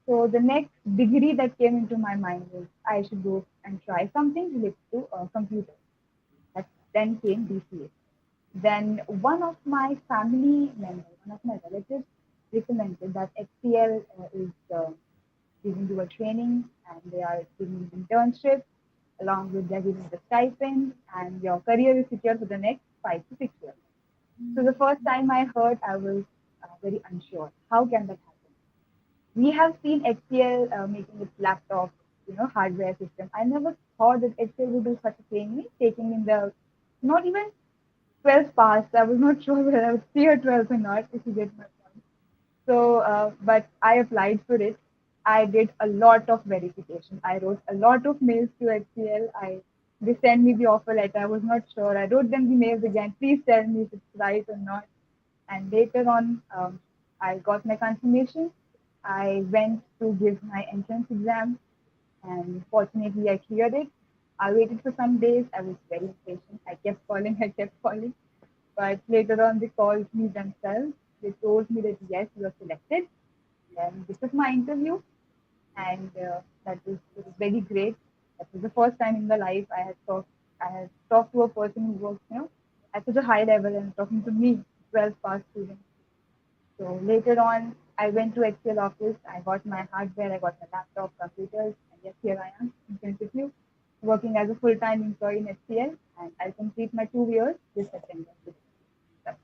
So the next degree that came into my mind was I should go and try something related to computer. That then came DCA. Then one of my family members, one of my relatives, recommended that HCL is giving you a training and they are giving you internship along with they're giving the stipend and your career is secure for the next 5 to 6 years. So the first time I heard, I was very unsure. How can that happen? We have seen HCL making its laptop, hardware system. I never thought that HCL would do such a thing, taking in the not even 12th passed. I was not sure whether I would clear 12th or not, if you get my point. So, but I applied for it. I did a lot of verification. I wrote a lot of mails to HCL. They sent me the offer letter. I was not sure. I wrote them the mails again. Please tell me if it's right or not. And later on, I got my confirmation. I went to give my entrance exam, and fortunately, I cleared it. I waited for some days. I was very impatient. I kept calling. I kept calling. But later on, they called me themselves. They told me that yes, you are selected. Then this was my interview, and it was very great. That was the first time in my life I had talked to a person who works, at such a high level and talking to me, 12 past student. So later on, I went to HCL office. I got my hardware, I got my laptop, computers, and yes, here I am in front of you, working as a full-time employee in HCL, and I'll complete my 2 years this September. That's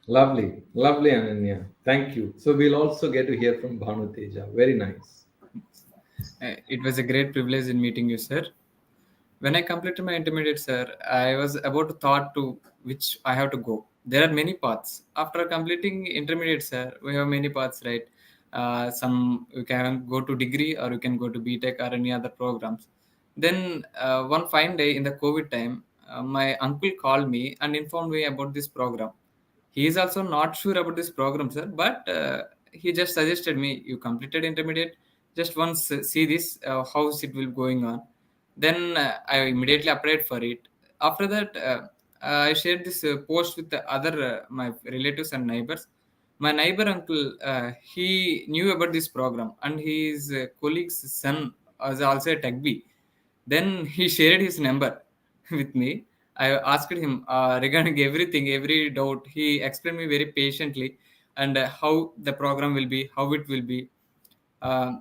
Lovely, lovely, Ananya. Thank you. So we'll also get to hear from Bhanu Teja. Very nice. It was a great privilege in meeting you, sir. When I completed my intermediate, sir, I was about to thought to which I have to go. There are many paths. After completing intermediate, sir, we have many paths, right? Some you can go to degree or you can go to BTech or any other programs. Then one fine day in the COVID time, my uncle called me and informed me about this program. He is also not sure about this program, sir, but he just suggested me you completed intermediate. Just once see this how's it will going on. Then I immediately applied for it. After that, I shared this post with the other my relatives and neighbors. My neighbor uncle, he knew about this program, and his colleague's son was also a TechBee. Then he shared his number with me. I asked him regarding everything, every doubt. He explained me very patiently and how the program will be, how it will be. Uh,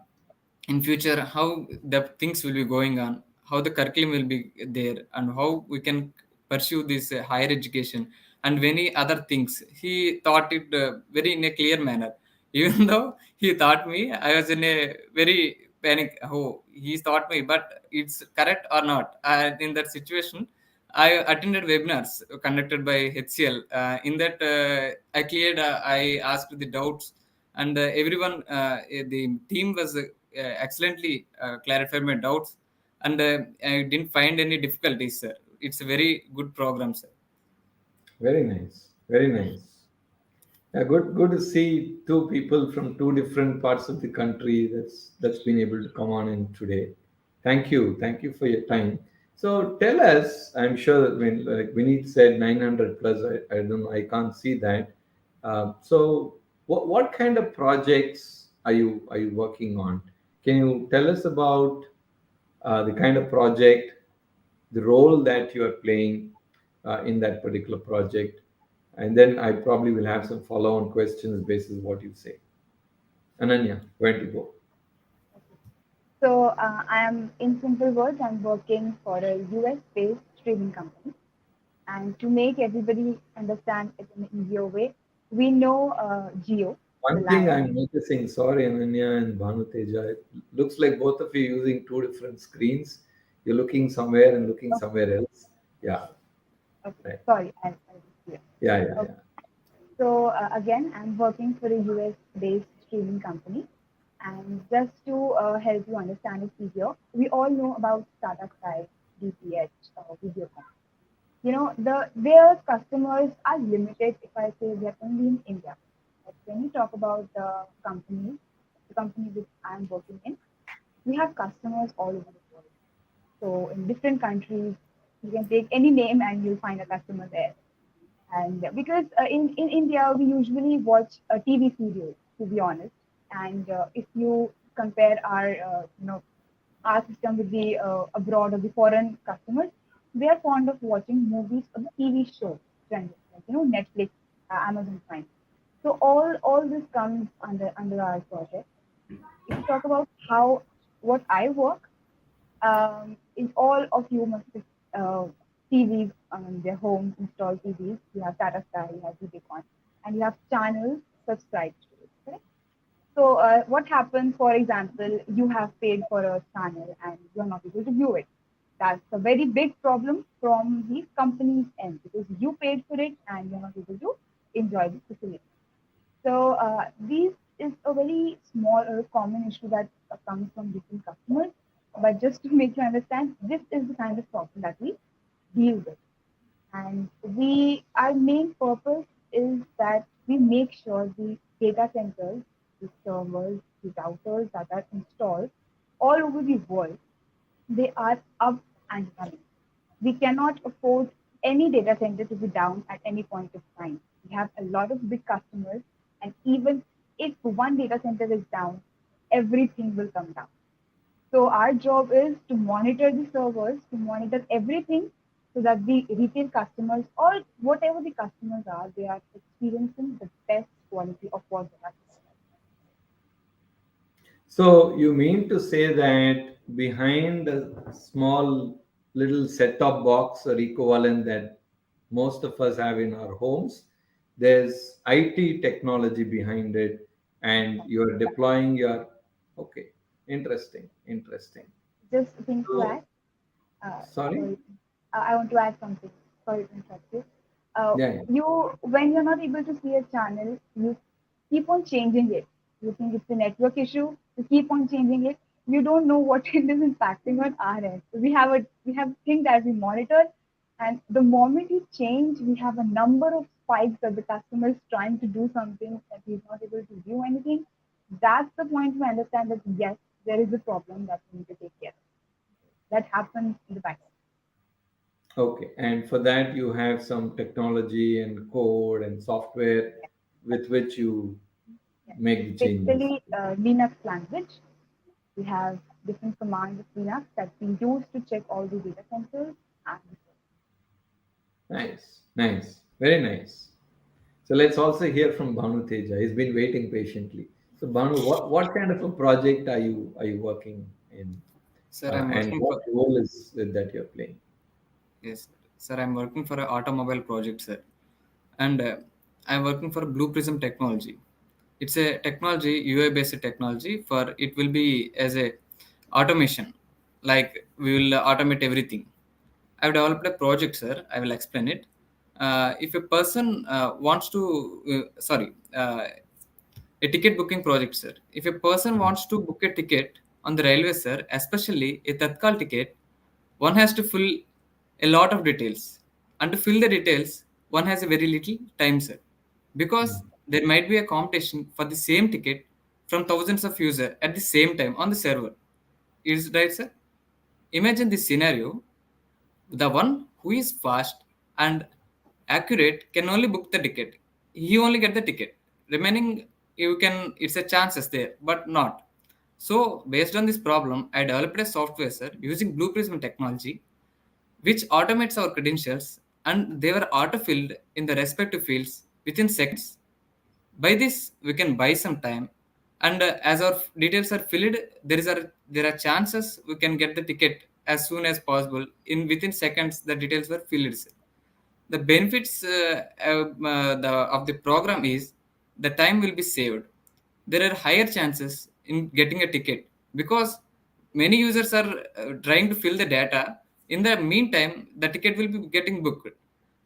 in future how the things will be going on, how the curriculum will be there, and how we can pursue this higher education and many other things. He thought it very in a clear manner. Even though he thought me, I was in a very panic. Oh, he thought me, but it's correct or not. In that situation, I attended webinars conducted by HCL. In that, I cleared. I asked the doubts, and everyone, the team was excellently clarified my doubts, and I didn't find any difficulties, sir. It's a very good program, sir. Very nice. Very nice. Yeah, good to see two people from two different parts of the country that's been able to come on in today. Thank you for your time. So tell us, I'm sure that when like Vineet said 900 plus, I don't know, I can't see that. So what kind of projects are you working on? Can you tell us about the kind of project, the role that you are playing in that particular project, And then I probably will have some follow-on questions based on what you say. Ananya, where to go? So I am, in simple words, I'm working for a US-based streaming company. And to make everybody understand it in an easier way, we know Geo, the One thing lion. I'm noticing, sorry, Ananya and Bhanuteja, it looks like both of you using two different screens. You're looking somewhere and looking Okay, somewhere else. Yeah, okay. right. Sorry, I'll be clear. Yeah, yeah, Okay. yeah. So again, I'm working for a US-based streaming company. And just to help you understand it easier, we all know about Tata Sky, DTH, Videocon. Their customers are limited. If I say they're only in India, but when you talk about the company which I'm working in, we have customers all over the world. So in different countries, you can take any name and you'll find a customer there. And because in India, we usually watch TV serials, to be honest. And if you compare our system with the abroad or the foreign customers, they are fond of watching movies or the TV shows, generally, like Netflix, Amazon Prime. So all this comes under our project. If you talk about how what I work, in all of you must have TVs on their homes, installed TVs. You have Tata Sky, you have Videocon, and you have channels subscribed to it. Correct? So what happens, for example, you have paid for a channel and you are not able to view it. That's a very big problem from the company's end because you paid for it and you're not able to enjoy the facility. So these is a very small or common issue that comes from different customers. But just to make you understand, this is the kind of problem that we deal with. And our main purpose is that we make sure the data centers, the servers, the routers that are installed all over the world, they are up and running. We cannot afford any data center to be down at any point of time. We have a lot of big customers, and even if one data center is down, everything will come down. So our job is to monitor the servers, to monitor everything so that the retail customers or whatever the customers are, they are experiencing the best quality of what they are. So you mean to say that behind the small little set-top box or equivalent that most of us have in our homes, there's IT technology behind it, and you're deploying your. Okay, interesting, interesting. Just things to So add. sorry. Sorry, I want to add something. Sorry to interrupt you. Yeah, yeah. When you're not able to see a channel, you keep on changing it. You think it's a network issue, you keep on changing it. You don't know what it is impacting on our end. So we have thing that we monitor, and the moment you change, we have a number of spikes that the customer is trying to do something that he's not able to do anything. That's the point we understand that yes, there is a problem that we need to take care of. That happens in the background. Okay, and for that you have some technology and code and software with which you Yeah. make It's the changes. basically Linux language. We have different commands of Linux that we use to check all the data centers and Nice, nice, very nice. So let's also hear from Bhanu Teja. He's been waiting patiently. So Bhanu, what kind of a project are you working in, Sir, I'm and working what for role is it that you're playing? yes, sir. I'm working for an automobile project, sir, and I'm working for Blue Prism technology. It's a technology, UI based technology. For it will be as a automation, like we will automate everything. I've developed a project, sir. I will explain it. If a person wants to, a ticket booking project, sir. If a person wants to book a ticket on the railway, sir, especially a Tatkal ticket, one has to fill a lot of details. And to fill the details, one has a very little time, sir. Because there might be a competition for the same ticket from thousands of users at the same time on the server. Is right, sir? Imagine this scenario: the one who is fast and accurate can only book the ticket. He only get the ticket. Remaining, you can, it's a chances there, but not. So based on this problem, I developed a software, sir, using Blue Prism technology, which automates our credentials and they were auto-filled in the respective fields within seconds. By this, we can buy some time, and as our details are filled, there are chances we can get the ticket as soon as possible. In within seconds, the details were filled. The benefits of the program is the time will be saved. There are higher chances in getting a ticket because many users are trying to fill the data. In the meantime, the ticket will be getting booked,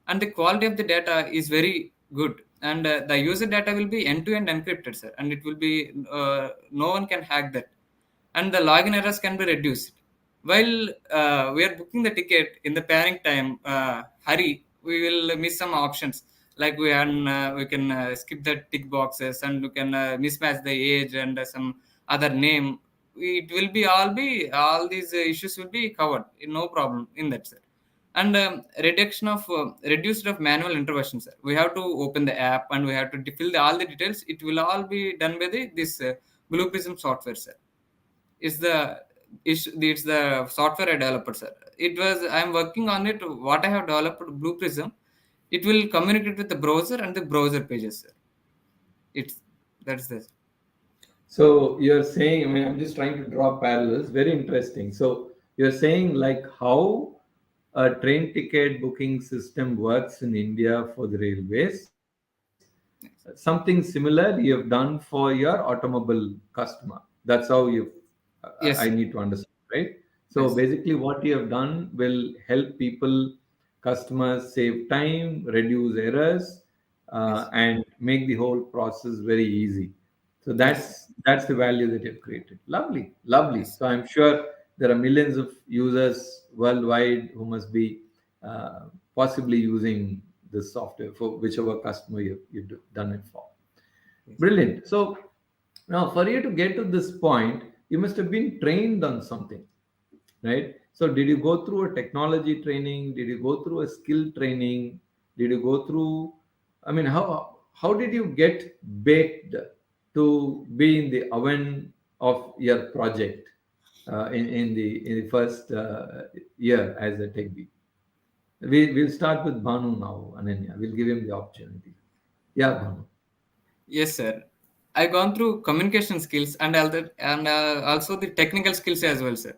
and the quality of the data is very good. And the user data will be end-to-end encrypted, sir, and it will be no one can hack that, and the login errors can be reduced. While we are booking the ticket in the pairing time hurry, we will miss some options, like we can skip the tick boxes, and we can mismatch the age and some other name. It will be all these issues will be covered, no problem in that, sir. And reduced of manual intervention, sir. We have to open the app and we have to fill all the details. It will all be done by this Blue Prism software, sir. It's the software I developed, sir. I'm working on it. What I have developed, Blue Prism, it will communicate with the browser and the browser pages, sir. It's that's this. So you're saying, I mean, I'm just trying to draw parallels. Very interesting. So you're saying like how a train ticket booking system works in India for the railways. Something similar you have done for your automobile customer. That's how I Yes, sir. need to understand, right? So Yes, basically, what you have done will help people, customers save time, reduce errors, yes, and make the whole process very easy. So yes, sir. that's the value that you've created. Lovely, lovely. Yes, So I'm sure there are millions of users worldwide who must be possibly using this software for whichever customer you've done it for. yes, Brilliant. So now, for you to get to this point, you must have been trained on something, right? So, did you go through a technology training? Did you go through a skill training? Did you go through? I mean, how did you get baked to be in the oven of your project in the first year as a TechBee? We'll start with Banu now, Ananya. We'll give him the opportunity. Yeah, Banu. yes, sir. I gone through communication skills and also the technical skills as well, sir.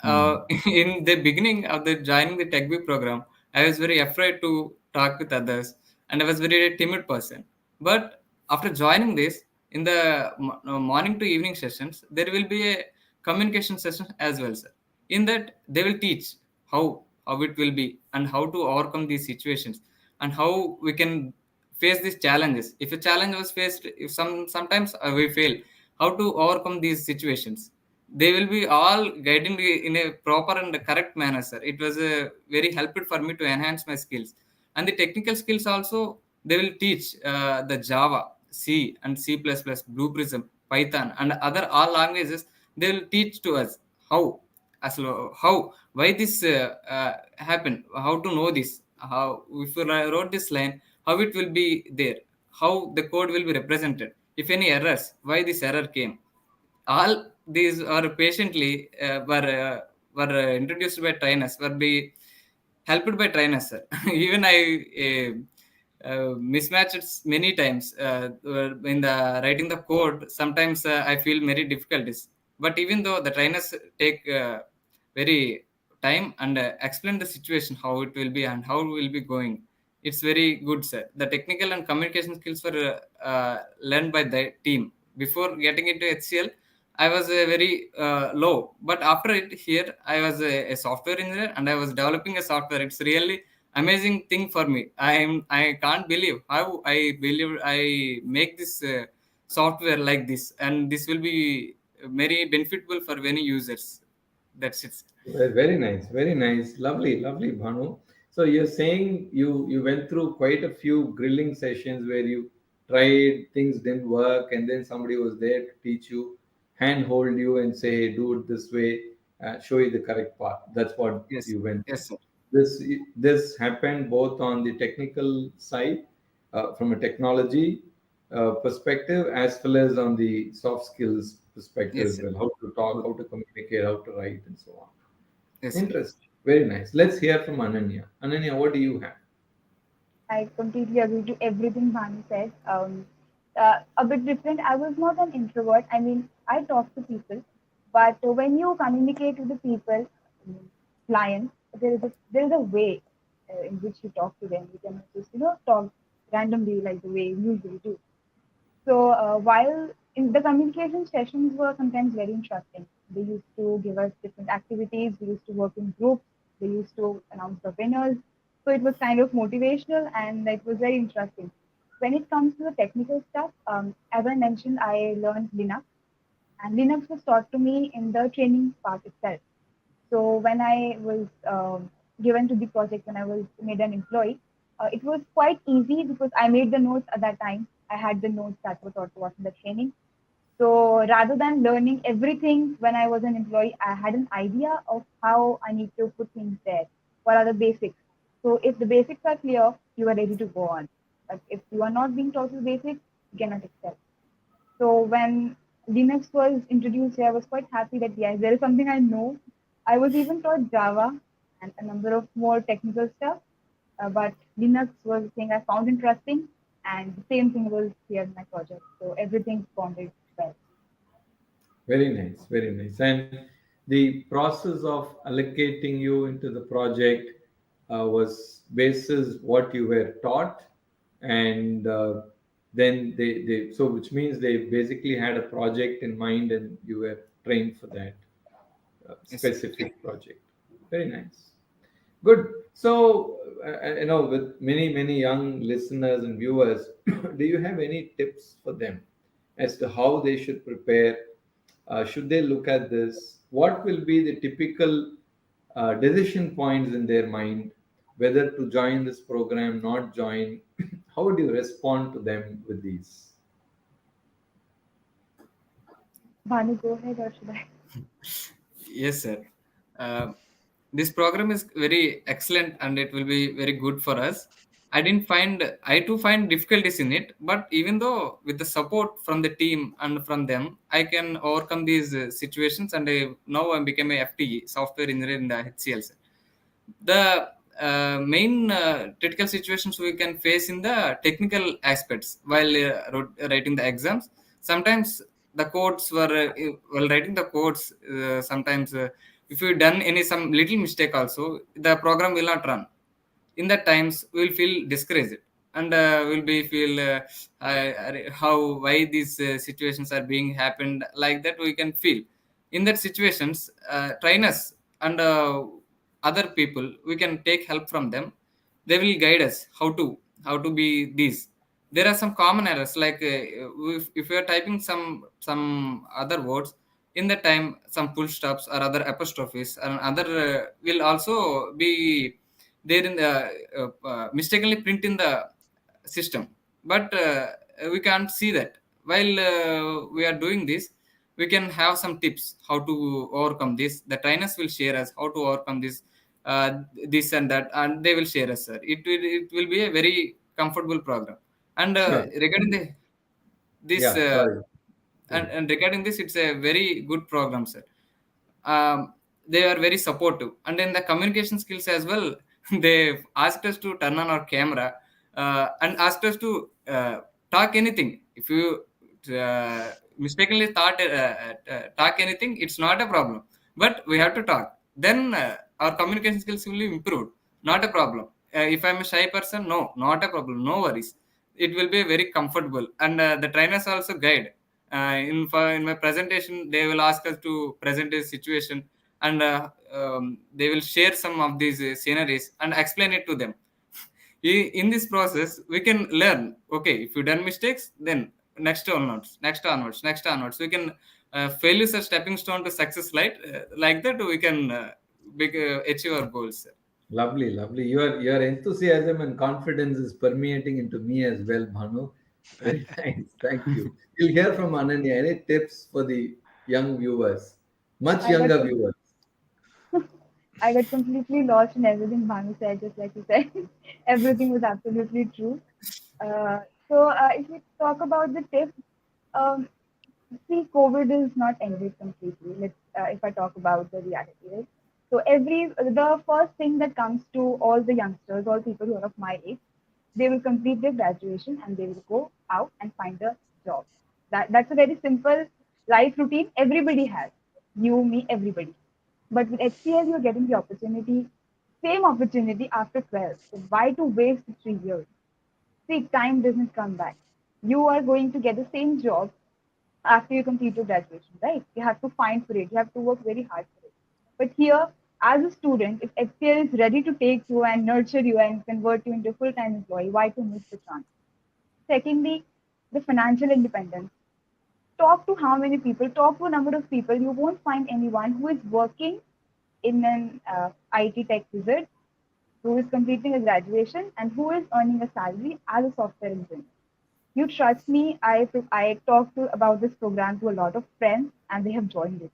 Hmm. In the beginning of the joining the TechBee program, I was very afraid to talk with others, and I was very timid person. But after joining this, in the morning to evening sessions, there will be a communication session as well, sir. In that, they will teach how it will be and how to overcome these situations and how we can face these challenges. If a challenge was faced, if sometimes we fail, how to overcome these situations, they will be all guiding me in a proper and correct manner, sir. It was very helpful for me to enhance my skills. And the technical skills also, they will teach the Java, C and C++, Blue Prism, Python and other all languages. They will teach to us how, how, why this happened, how to know this, how if you wrote this line, how it will be there, how the code will be represented, if any errors, why this error came. All these are patiently were introduced by trainers, were be helped by trainers, sir. Even I mismatched it many times in the writing the code. Sometimes I feel very difficulties, but even though the trainers take very time and explain the situation, how it will be and how it will be going, it's very good, sir. The technical and communication skills were learned by the team. Before getting into HCL, I was very low, but after it here, I was a software engineer and I was developing a software. It's really amazing thing for me. I can't believe how I make this software like this, and this will be very beneficial for many users. That's it. Very nice, very nice, lovely, lovely, Bhanu. So you're saying you went through quite a few grilling sessions where you tried, things didn't work, and then somebody was there to teach you, handhold you, and say, "Hey, do it this way," show you the correct path. That's what Yes, you went through. yes, sir. This happened both on the technical side, from a technology perspective, as well as on the soft skills perspective Yes, as sir. well. How to talk, how to communicate, how to write, and so on. Yes, sir. Interesting. Very nice. Let's hear from Ananya. Ananya, what do you have? I completely agree to everything Bhanu said. A bit different. I was not an introvert. I mean, I talk to people, but when you communicate with the people, clients, there is a way in which you talk to them. You cannot just talk randomly like the way you usually do. So while in the communication sessions were sometimes very interesting. They used to give us different activities. We used to work in groups. They used to announce the winners. So it was kind of motivational and it was very interesting. When it comes to the technical stuff, as I mentioned, I learned Linux, and Linux was taught to me in the training part itself. So when I was given to the project, when I was made an employee, it was quite easy because I made the notes at that time. I had the notes that were taught to us in the training. So rather than learning everything when I was an employee, I had an idea of how I need to put things there. What are the basics? So if the basics are clear, you are ready to go on. But if you are not being taught the basics, you cannot excel. So when Linux was introduced, I was quite happy that yes, there is something I know. I was even taught Java and a number of more technical stuff, but Linux was the thing I found interesting, and the same thing was here in my project. So everything bonded well. Very nice, very nice. And the process of allocating you into the project was basis what you were taught, and then so which means they basically had a project in mind, and you were trained for that Yes, sir. specific project. Very nice. Good. So, with many young listeners and viewers, do you have any tips for them as to how they should prepare? Should they look at this? What will be the typical decision points in their mind, whether to join this program, not join? How would you respond to them with these? Bhanu, go ahead, or should I? Yes, sir. Uh, this program is very excellent and it will be very good for us. I too find difficulties in it, but even though with the support from the team and from them, I can overcome these situations. And now I became a FTE, software engineer in the HCL, sir. The main critical situations we can face in the technical aspects while writing the exams. Sometimes the codes were while writing the codes, sometimes if you done any some little mistake also, the program will not run. In that times we'll feel discouraged, and we'll be feel how why these situations are being happened like that. We can feel in that situations, trainers and other people, we can take help from them. They will guide us how to be these. There are some common errors like if you are typing some other words, in that time some full stops or other apostrophes and other will also be there in the mistakenly print in the system, but we can't see that. While we are doing this, we can have some tips how to overcome this. The trainers will share us how to overcome this and that, and they will share us, sir. It will be a very comfortable program. And Sure. regarding this Yeah. Sorry. Hmm. and regarding this, it's a very good program, sir. They are very supportive, and in the communication skills as well, they asked us to turn on our camera and asked us to talk anything. If you mistakenly talk anything, it's not a problem, but we have to talk. Then our communication skills will be improved. Not a problem. If I'm a shy person, no, not a problem. No worries. It will be very comfortable, and the trainers also guide. In my presentation, they will ask us to present a situation, and they will share some of these sceneries and explain it to them. In this process, we can learn. Okay, if you done mistakes, then next onwards, we can failures are stepping stone to success. Like that, we can achieve our goals, sir. Lovely, lovely. Your enthusiasm and confidence is permeating into me as well, Bhanu. Very nice. Thank you. You'll hear from Ananya. Any tips for the young viewers, much I got younger viewers? I got completely lost in everything Bhanu said, just like you said. Everything was absolutely true. So if we talk about the tips, um, see, COVID is not ended completely. If I talk about the reality, right? So the first thing that comes to all the youngsters, all people who are of my age, they will complete their graduation and they will go out and find a job. That's a very simple life routine everybody has. You, me, everybody. But with HCL, you're getting the opportunity, same opportunity after 12. So why to waste 3 years? See, time doesn't come back. You are going to get the same job after you complete your graduation, right? You have to find for it. You have to work very hard for it. But here, as a student, if HCL is ready to take you and nurture you and convert you into a full-time employee, why to miss the chance? Secondly, the financial independence. Talk to how many people, talk to a number of people. You won't find anyone who is working in an IT tech wizard, who is completing a graduation, and who is earning a salary as a software engineer. You trust me, I talked about this program to a lot of friends and they have joined it.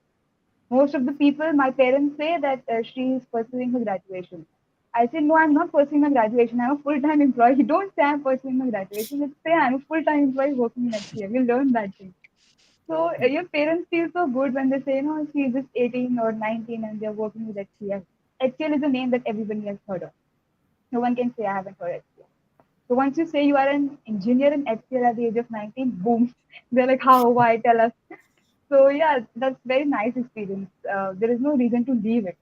Most of the people, my parents say that she is pursuing her graduation. I say, no, I'm not pursuing my graduation. I'm a full-time employee. Don't say I'm pursuing my graduation. Just say I'm a full-time employee working in HCL. You learn that thing. So your parents feel so good when they say, no, she's just 18 or 19 and they're working with HCL. HCL is a name that everybody has heard of. No one can say I haven't heard HCL. So once you say you are an engineer in HCL at the age of 19, boom, they're like, how, why, tell us. So yeah, that's very nice experience. There is no reason to leave it.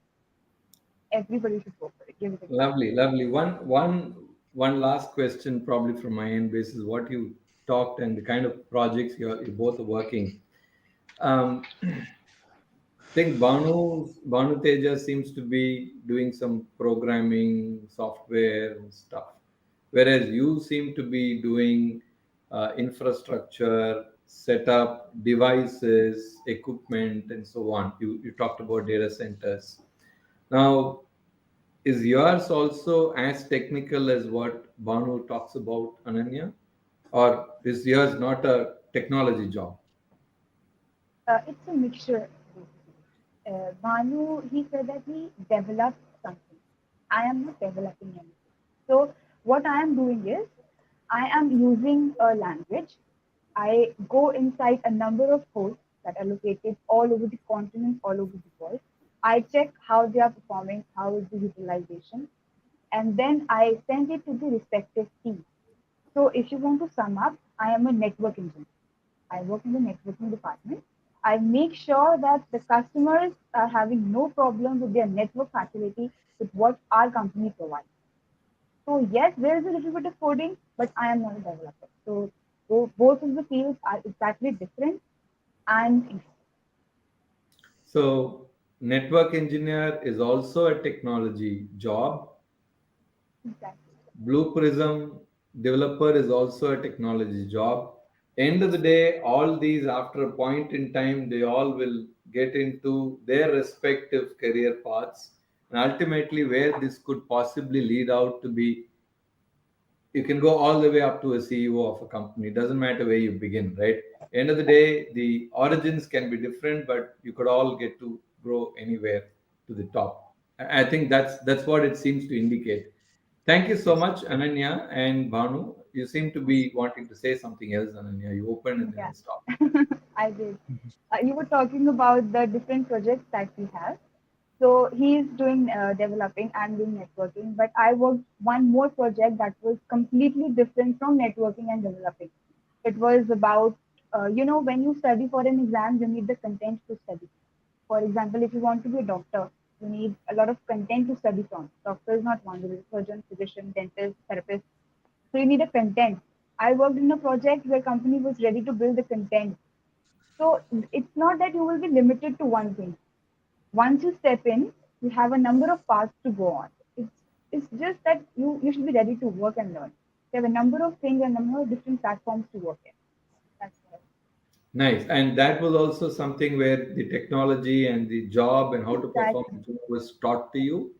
Everybody should go for it. Give it a try. Lovely, lovely. One last question, probably from my end, basis what you talked and the kind of projects you both are working. Think Banu Teja seems to be doing some programming software and stuff, whereas you seem to be doing infrastructure, setup, devices, equipment, and so on. You talked about data centers. Now, is yours also as technical as what Banu talks about, Ananya, or is yours not a technology job? It's a mixture. Banu, he said that he developed something. I am not developing anything. So what I am doing is I am using a language. I go inside a number of hosts that are located all over the continent, all over the world. I check how they are performing, how is the utilization, and then I send it to the respective team. So if you want to sum up, I am a network engineer. I work in the networking department. I make sure that the customers are having no problem with their network facility with what our company provides. So yes, there is a little bit of coding, but I am not a developer. So both of the fields are exactly different and So, network engineer is also a technology job. exactly. Blue Prism developer is also a technology job. End of the day, all these after a point in time, they all will get into their respective career paths. And ultimately, where this could possibly lead out to be, you can go all the way up to a CEO of a company. It doesn't matter where you begin, right? End of the day, the origins can be different, but you could all get to grow anywhere to the top. I think that's what it seems to indicate. Thank you so Yes. much, Ananya and Bhanu. You seem to be wanting to say something else, Ananya. You opened and then Yeah, you stopped. I did. Mhm. You were talking about the different projects that we have. So he's doing developing, I'm doing networking, but I worked one more project that was completely different from networking and developing. It was about, when you study for an exam, you need the content to study. For example, if you want to be a doctor, you need a lot of content to study from. Doctor is not one, there is a surgeon, physician, dentist, therapist. So you need a content. I worked in a project where company was ready to build the content. So it's not that you will be limited to one thing. Once you step in, you have a number of paths to go on. It's just that you should be ready to work and learn. You have a number of things and a number of different platforms to work in. That's what. Nice. And that was also something where the technology and the job and how to perform Exactly. the job was taught to you.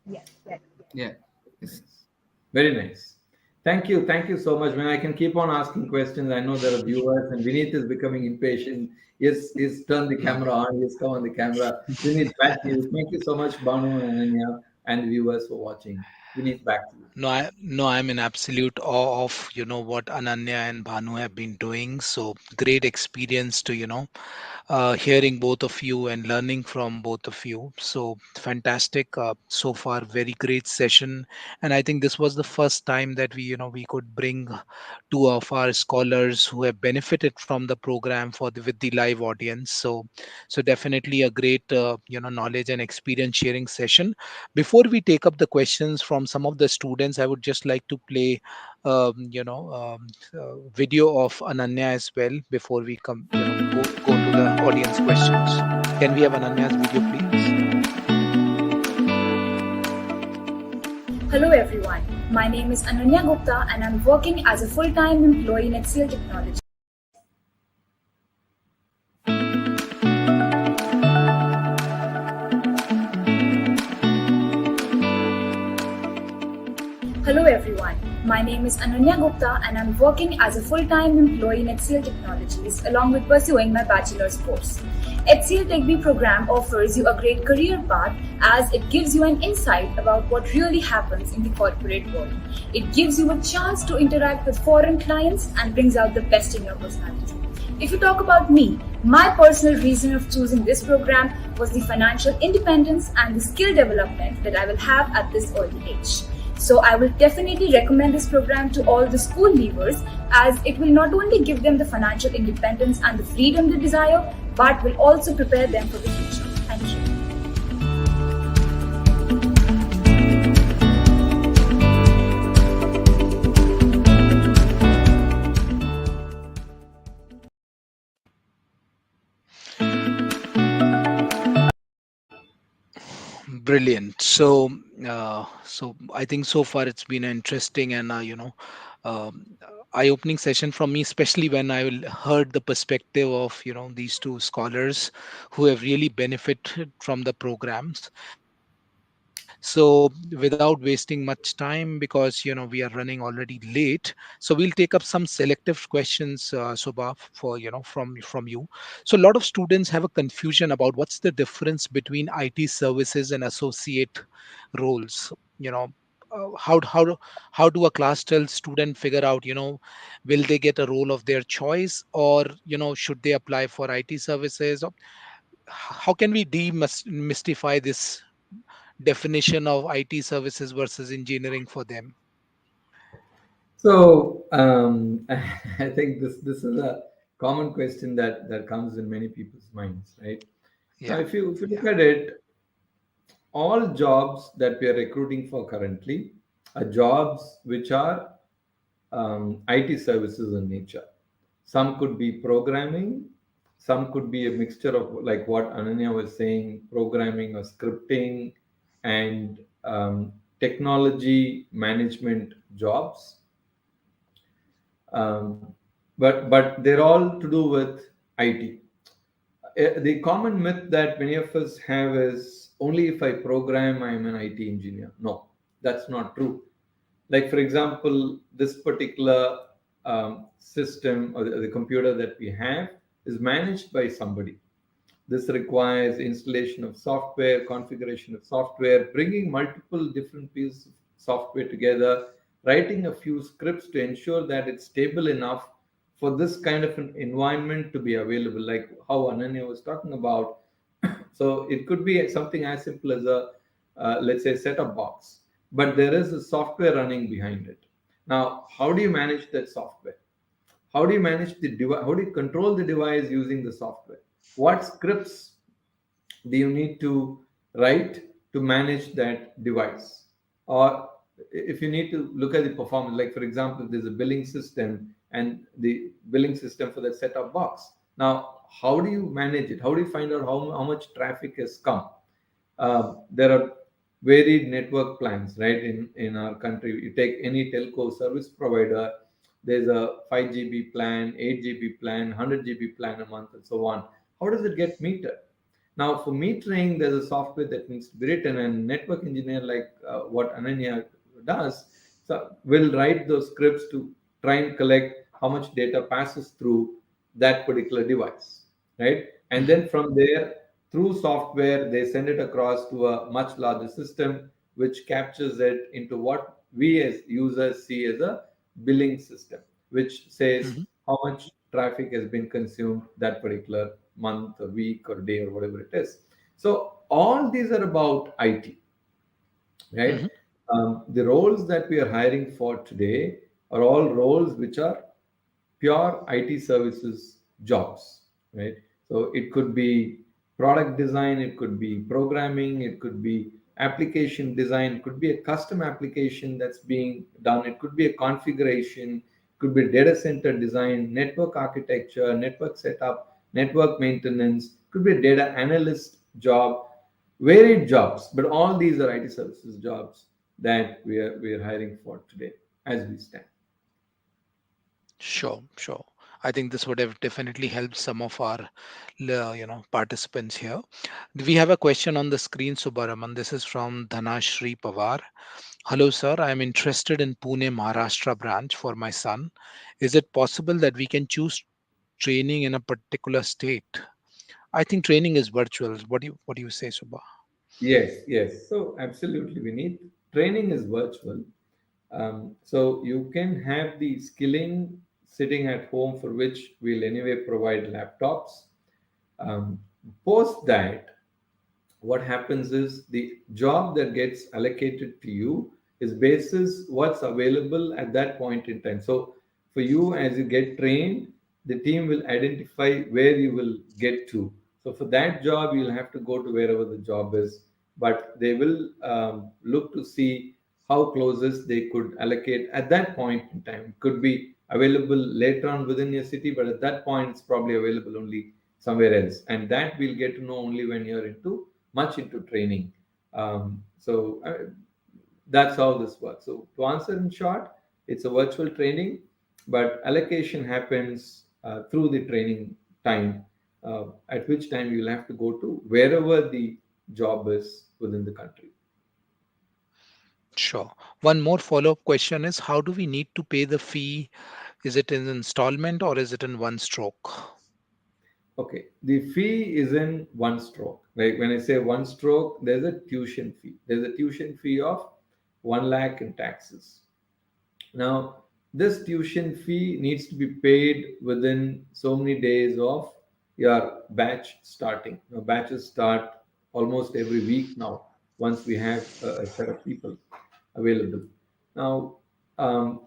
Yes, yes, yes. Yeah. Yes. Nice. Very nice. Thank you. Thank you so much. Man, I can keep on asking questions. I know there are viewers, and Vineet is becoming impatient. He's turned the camera on. He's come on the camera. Vineet, back to you. Thank you so much, Banu and Ananya, and the viewers for watching. Vineet, back to you. No, I'm in absolute awe of, what Ananya and Bhanu have been doing. So great experience to, hearing both of you and learning from both of you. So fantastic. So far, very great session. And I think this was the first time that we could bring two of our scholars who have benefited from the program with the live audience. So definitely a great, knowledge and experience sharing session. Before we take up the questions from some of the students, I would just like to play, video of Ananya as well before we go to the audience questions. Can we have Ananya's video, please? Hello everyone, my name is Ananya Gupta and I'm working as a full-time employee in HCL Technology. Hello everyone, my name is Ananya Gupta and I'm working as a full-time employee in HCL Technologies along with pursuing my bachelor's course. HCL TechBee program offers you a great career path as it gives you an insight about what really happens in the corporate world. It gives you a chance to interact with foreign clients and brings out the best in your personality. If you talk about me, my personal reason of choosing this program was the financial independence and the skill development that I will have at this early age. So I will definitely recommend this program to all the school leavers as it will not only give them the financial independence and the freedom they desire, but will also prepare them for the future. Thank you. Brilliant. So I think so far it's been an interesting and um, eye-opening session from me, especially when heard the perspective of these two scholars who have really benefited from the programs. So without wasting much time, because we are running already late, so we'll take up some selective questions, Subha, for from you. So a lot of students have a confusion about what's the difference between IT services and associate roles. How do a class 12 student figure out, will they get a role of their choice, or should they apply for IT services? Or how can we demystify this definition of IT services versus engineering for them? So I think this is a common question that comes in many people's minds, right? Now, Yeah, if you look yeah. at it, all jobs that we are recruiting for currently are jobs which are IT services in nature. Some could be programming, some could be a mixture of like what Ananya was saying, programming or scripting, and technology management jobs. But they're all to do with IT. The common myth that many of us have is only if I program, I'm an IT engineer. No, that's not true. Like, for example, this particular system or the computer that we have is managed by somebody. This requires installation of software, configuration of software, bringing multiple different pieces of software together, writing a few scripts to ensure that it's stable enough for this kind of an environment to be available, like how Ananya was talking about. So it could be something as simple as a, let's say, set-up box, but there is a software running behind it. Now, how do you manage that software? How do you manage the device? How do you control the device using the software? What scripts do you need to write to manage that device? Or if you need to look at the performance, like for example, there's a billing system and the billing system for that set-top box. Now, how do you manage it? How do you find out how much traffic has come? There are varied network plans, right? In our country, you take any telco service provider, there's a 5 GB plan, 8 GB plan, 100 GB plan a month, and so on. How does it get metered? Now, for metering, there's a software that needs to be written, and network engineer, like what Ananya does, so will write those scripts to try and collect how much data passes through that particular device, right? And Mhm. then from there, through software, they send it across to a much larger system, which captures it into what we as users see as a billing system, which says Mhm. how much traffic has been consumed that particular month or week or day or whatever it is. So all these are about IT, right? Mhm. The roles that we are hiring for today are all roles which are pure IT services jobs, right? So it could be product design, it could be programming, it could be application design, it could be a custom application that's being done, it could be a configuration, it could be data center design, network architecture, network setup, network maintenance, it could be a data analyst job, varied jobs, but all these are IT services jobs that we are hiring for today as we stand. Sure, sure. I think this would have definitely helped some of our, participants here. We have a question on the screen, Subbaraman. This is from Dhanashri Pawar. Hello, sir. I am interested in Pune, Maharashtra branch for my son. Is it possible that we can choose training in a particular state? I think training is virtual. What do you say, Subha? Yes, yes. So absolutely, we need training is virtual. So you can have the skilling sitting at home for which we'll anyway provide laptops. Um, Post that, what happens is the job that gets allocated to you is basis what's available at that point in time. So for you, as you get trained, the team will identify where you will get to. So for that job, you'll have to go to wherever the job is, but they will look to see how closest they could allocate at that point in time. It could be available later on within your city, but at that point it's probably available only somewhere else, and that we'll get to know only when you're into much into training. That's how this works. So to answer in short, it's a virtual training, but allocation happens through the training time, at which time you'll have to go to wherever the job is within the country. Sure. One more follow-up question is, how do we need to pay the fee? Is it in installment or is it in one stroke? Okay, the fee is in one stroke. Like when I say one stroke, there's a tuition fee. There's a tuition fee of 1 lakh in taxes. Now, this tuition fee needs to be paid within so many days of your batch starting. Your batches start almost every week now, once we have a set of people available. Now, um,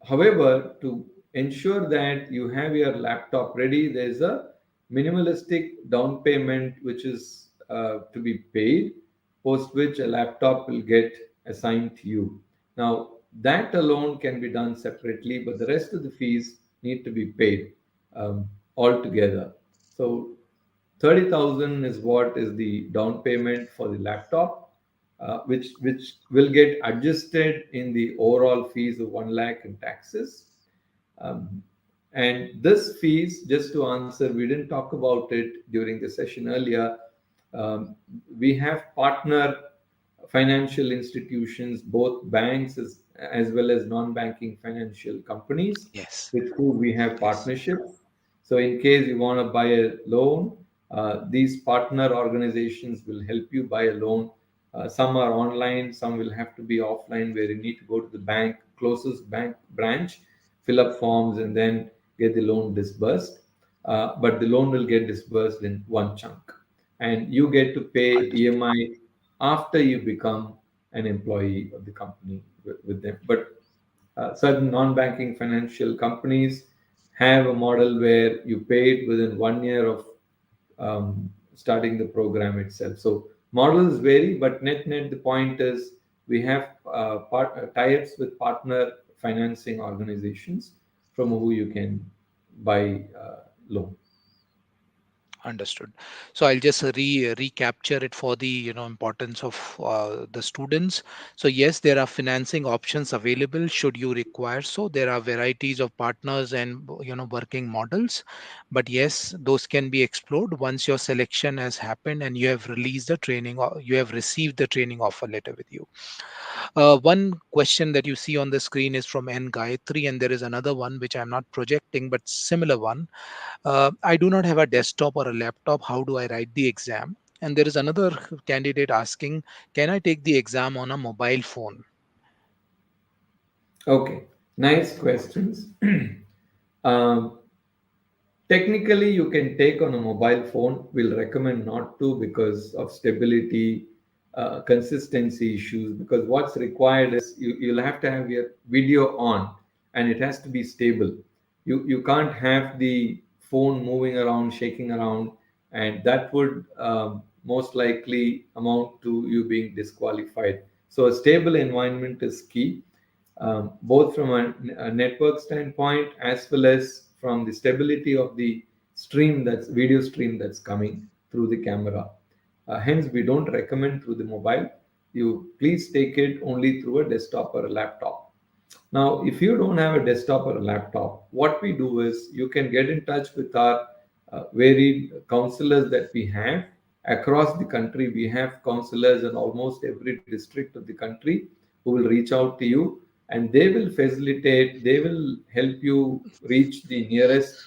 however, to ensure that you have your laptop ready, there's a minimalistic down payment which is to be paid, post which a laptop will get assigned to you. Now, that alone can be done separately, but the rest of the fees need to be paid altogether. So 30,000 is what is the down payment for the laptop, which will get adjusted in the overall fees of 1 lakh in taxes. Um, and this fees, just to answer, we didn't talk about it during the session earlier. We have partner financial institutions, both banks as well as non-banking financial companies Yes. with who we have Yes. partnerships. So in case you want to buy a loan, these partner organizations will help you buy a loan. Some are online, some will have to be offline, where you need to go to the bank, closest bank branch, fill up forms, and then get the loan disbursed. But the loan will get disbursed in one chunk, and you get to pay Understood. EMI after you become an employee of the company with them. But certain non-banking financial companies have a model where you pay it within 1 year of starting the program itself. So models vary, but net the point is we have tie-ups with partner financing organizations from who you can buy loan. Understood. So I'll just recapture it for the importance of the students. So yes, there are financing options available should you require. So there are varieties of partners and working models, but yes, those can be explored once your selection has happened and you have released the training or you have received the training offer letter with you. One question that you see on the screen is from N Gayatri, and there is another one which I'm not projecting, but similar one. I do not have a desktop or a laptop. How do I write the exam? And there is another candidate asking, can I take the exam on a mobile phone? Okay, nice questions. um, Technically, you can take on a mobile phone. We'll recommend not to because of stability, consistency issues. Because what's required is you'll have to have your video on and it has to be stable. You can't have the phone moving around, shaking around, and that would most likely amount to you being disqualified. So, a stable environment is key, both from a network standpoint as well as from the stability of the stream, that's video stream that's coming through the camera. Hence, we don't recommend through the mobile. You please take it only through a desktop or a laptop. Now, if you don't have a desktop or a laptop, what we do is you can get in touch with our varied counselors that we have across the country. We have counselors in almost every district of the country who will reach out to you, and they will facilitate, they will help you reach the nearest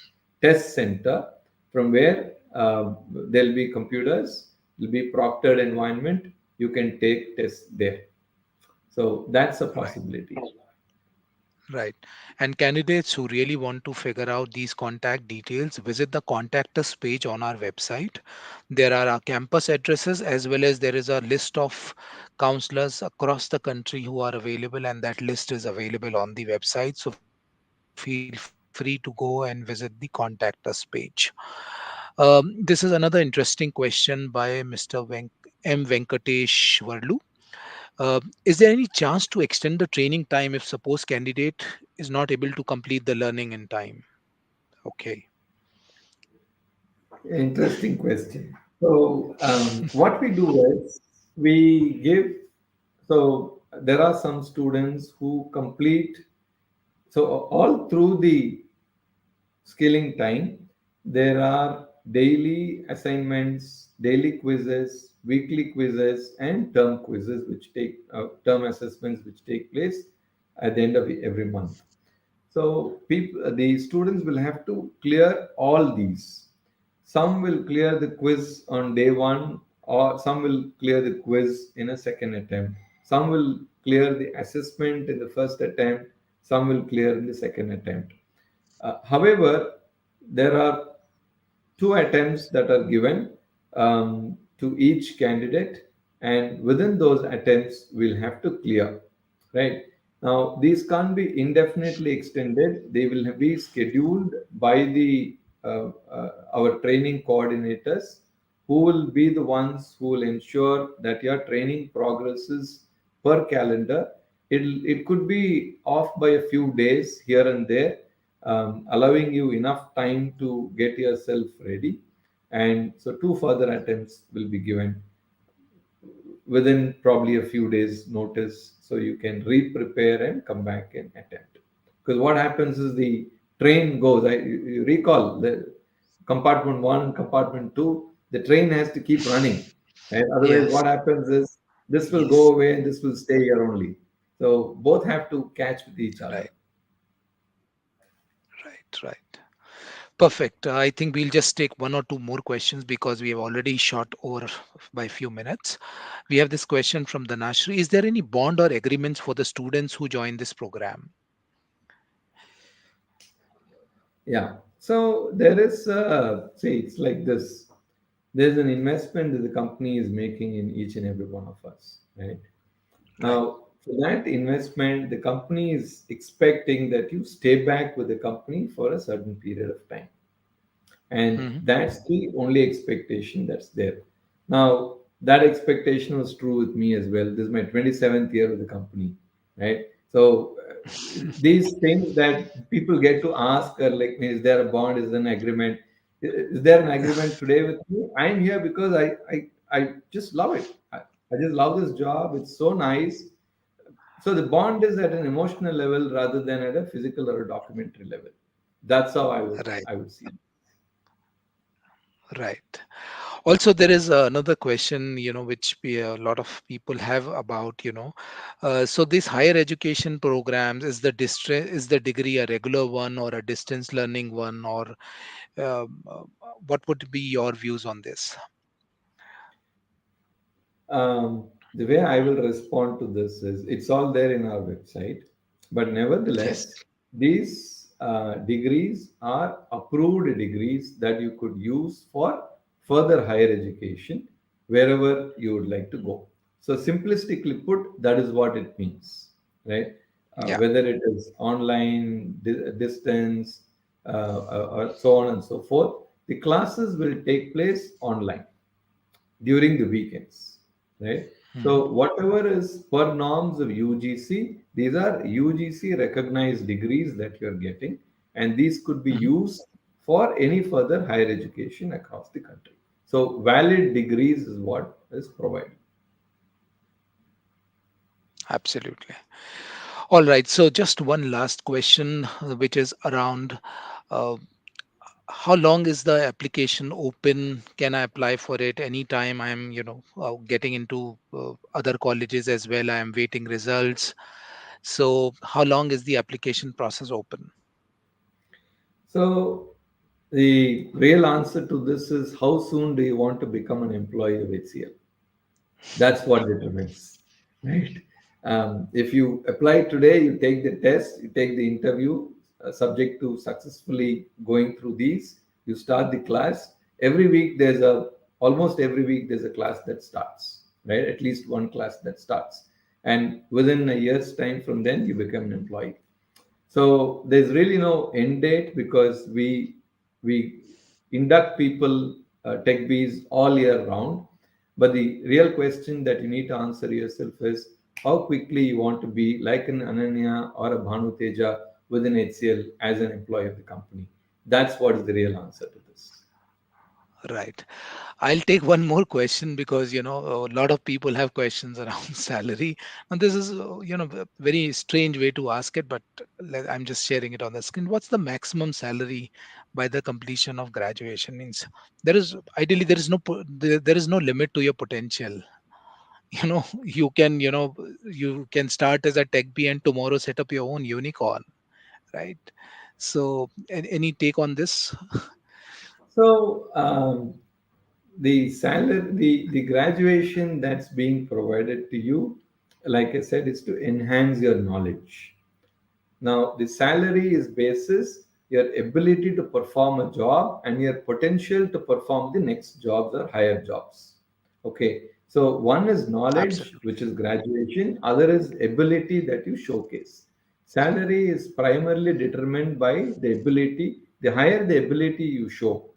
test center from where there'll be computers, there'll be proctored environment. You can take tests there. So that's a Right. possibility. Right. And candidates who really want to figure out these contact details, visit the contact us page on our website. There are our campus addresses as well as there is a list of counselors across the country who are available, and that list is available on the website. So feel free to go and visit the contact us page. This is another interesting question by Mr. M. Venkatesh Varlu. Is there any chance to extend the training time if suppose candidate is not able to complete the learning in time? Okay. Interesting question. So, what we do is we give, so there are some students who complete, so all through the skilling time, there are daily assignments, daily quizzes, weekly quizzes, and term quizzes, which take term assessments, which take place at the end of every month. So people, the students will have to clear all these. Some will clear the quiz on day one, or some will clear the quiz in a second attempt. Some will clear the assessment in the first attempt. Some will clear in the second attempt. However, there are two attempts that are given to each candidate, and within those attempts, we'll have to clear. Right now, these can't be indefinitely extended. They will be scheduled by the our training coordinators, who will be the ones who will ensure that your training progresses per calendar. It could be off by a few days here and there, allowing you enough time to get yourself ready. And so, two further attempts will be given within probably a few days' notice, so you can re-prepare and come back and attempt. Because what happens is the train goes. You recall the compartment one and compartment two. The train has to keep running, and otherwise, Yes. what happens is this will go Yes. away and this will stay here only. So both have to catch with each other. Right. Right. Right. Perfect. I think we'll just take one or two more questions because we have already shot over by a few minutes. We have this question from Danashri. Is there any bond or agreements for the students who join this program? Yeah. So there is, see, it's like this. There's an investment that the company is making in each and every one of us, right? Right. Now, for that investment, the company is expecting that you stay back with the company for a certain period of time. And Hmm. that's the only expectation that's there. Now, that expectation was true with me as well. This is my 27th year with the company, right? So, these things that people get to ask are like, is there a bond? Is there an agreement? Is there an agreement today with me? I'm here because I just love it. I just love this job. It's so nice. So the bond is at an emotional level rather than at a physical or a documentary level. That's how Right. I would see it. Right. Also, there is another question, which a lot of people have about, so these higher education programs, is the degree a regular one or a distance learning one, or what would be your views on this? The way I will respond to this is it's all there in our website, but Yes. nevertheless, these degrees are approved degrees that you could use for further higher education wherever you would like to go. So, simplistically put, that is what it means, right? Yeah. Whether it is online, distance, or so on and so forth, the classes will take place online during the weekends, right? Mhm. So whatever is per norms of UGC, these are UGC recognized degrees that you're getting, and these could be Mhm. used for any further higher education across the country. So valid degrees is what is provided. Absolutely. All right. So just one last question, which is around uh, how long is the application open? Can I apply for it anytime? I'm, getting into other colleges as well. I am waiting results. So how long is the application process open? So the real answer to this is how soon do you want to become an employee of HCL? That's what determines, right? If you apply today, you take the test, you take the interview, subject to successfully going through these, you start the class. Every week, almost every week, there's a class that starts, right? At least one class that starts. And within a year's time from then, you become an employee. So there's really no end date because we induct people, tech bees all year round. But the real question that you need to answer yourself is how quickly you want to be like an Ananya or a Bhanu Teja within HCL as an employee of the company. That's what is the real answer to this. Right. I'll take one more question because a lot of people have questions around salary, and this is a very strange way to ask it, but I'm just sharing it on the screen. What's the maximum salary by the completion of graduation? Means there is ideally there is no limit to your potential. You can start as a tech B and tomorrow set up your own unicorn, right? So, any take on this? So the salary, the graduation that's being provided to you, like I said, is to enhance your knowledge. Now, the salary is basis your ability to perform a job and your potential to perform the next jobs or higher jobs. Okay, so one is knowledge, Absolutely. which is graduation, other is ability that you showcase. Salary is primarily determined by the ability. The higher the ability you show,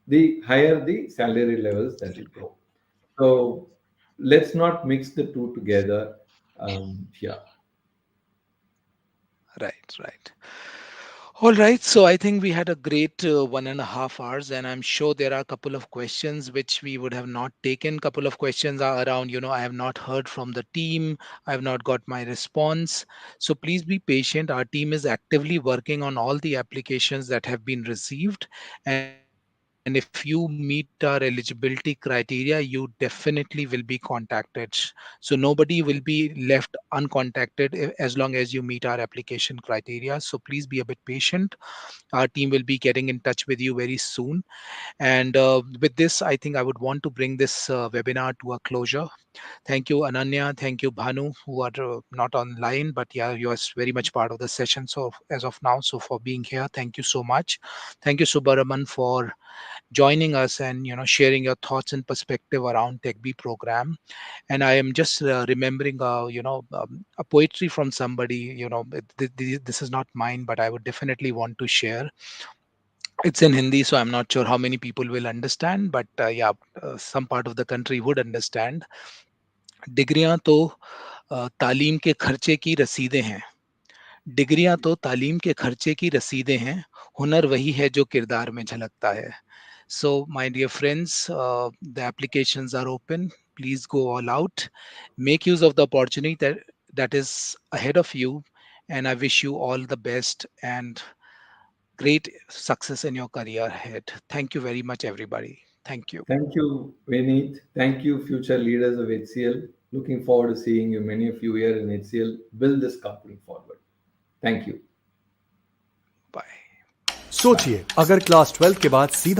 the higher the salary levels that you go. So let's not mix the two together. Yeah. Right, right. All right, so I think we had a great 1.5 hours, and I'm sure there are a couple of questions which we would have not taken. Couple of questions are around, I have not heard from the team, I have not got my response. So please be patient. Our team is actively working on all the applications that have been received, and if you meet our eligibility criteria, you definitely will be contacted. So nobody will be left uncontacted as long as you meet our application criteria. So please be a bit patient. Our team will be getting in touch with you very soon. And with this, I think I would want to bring this webinar to a closure. Thank you, Ananya. Thank you, Bhanu, who are not online, but yeah, you are very much part of the session. So as of now, so for being here, thank you so much. Thank you, Subbaraman, for joining us and sharing your thoughts and perspective around TechBee program. And I am just remembering a poetry from somebody. This is not mine, but I would definitely want to share. It's in Hindi, so I'm not sure how many people will understand, but yeah, some part of the country would understand. डिग्रियां तो तालीम के खर्चे की रसीदें हैं. डिग्रियां तो तालीम के खर्चे की रसीदें हैं. हुनर वही है जो किरदार में झलकता है. So, my dear friends, the applications are open. Please go all out. Make use of the opportunity that is ahead of you. And I wish you all the best and great success in your career ahead. Thank you very much, everybody. Thank you. Thank you, Vineet. Thank you, future leaders of HCL. Looking forward to seeing you, many of you here in HCL, build this company forward. Thank you. Bye. सोचिए अगर class 12 के बाद सीधा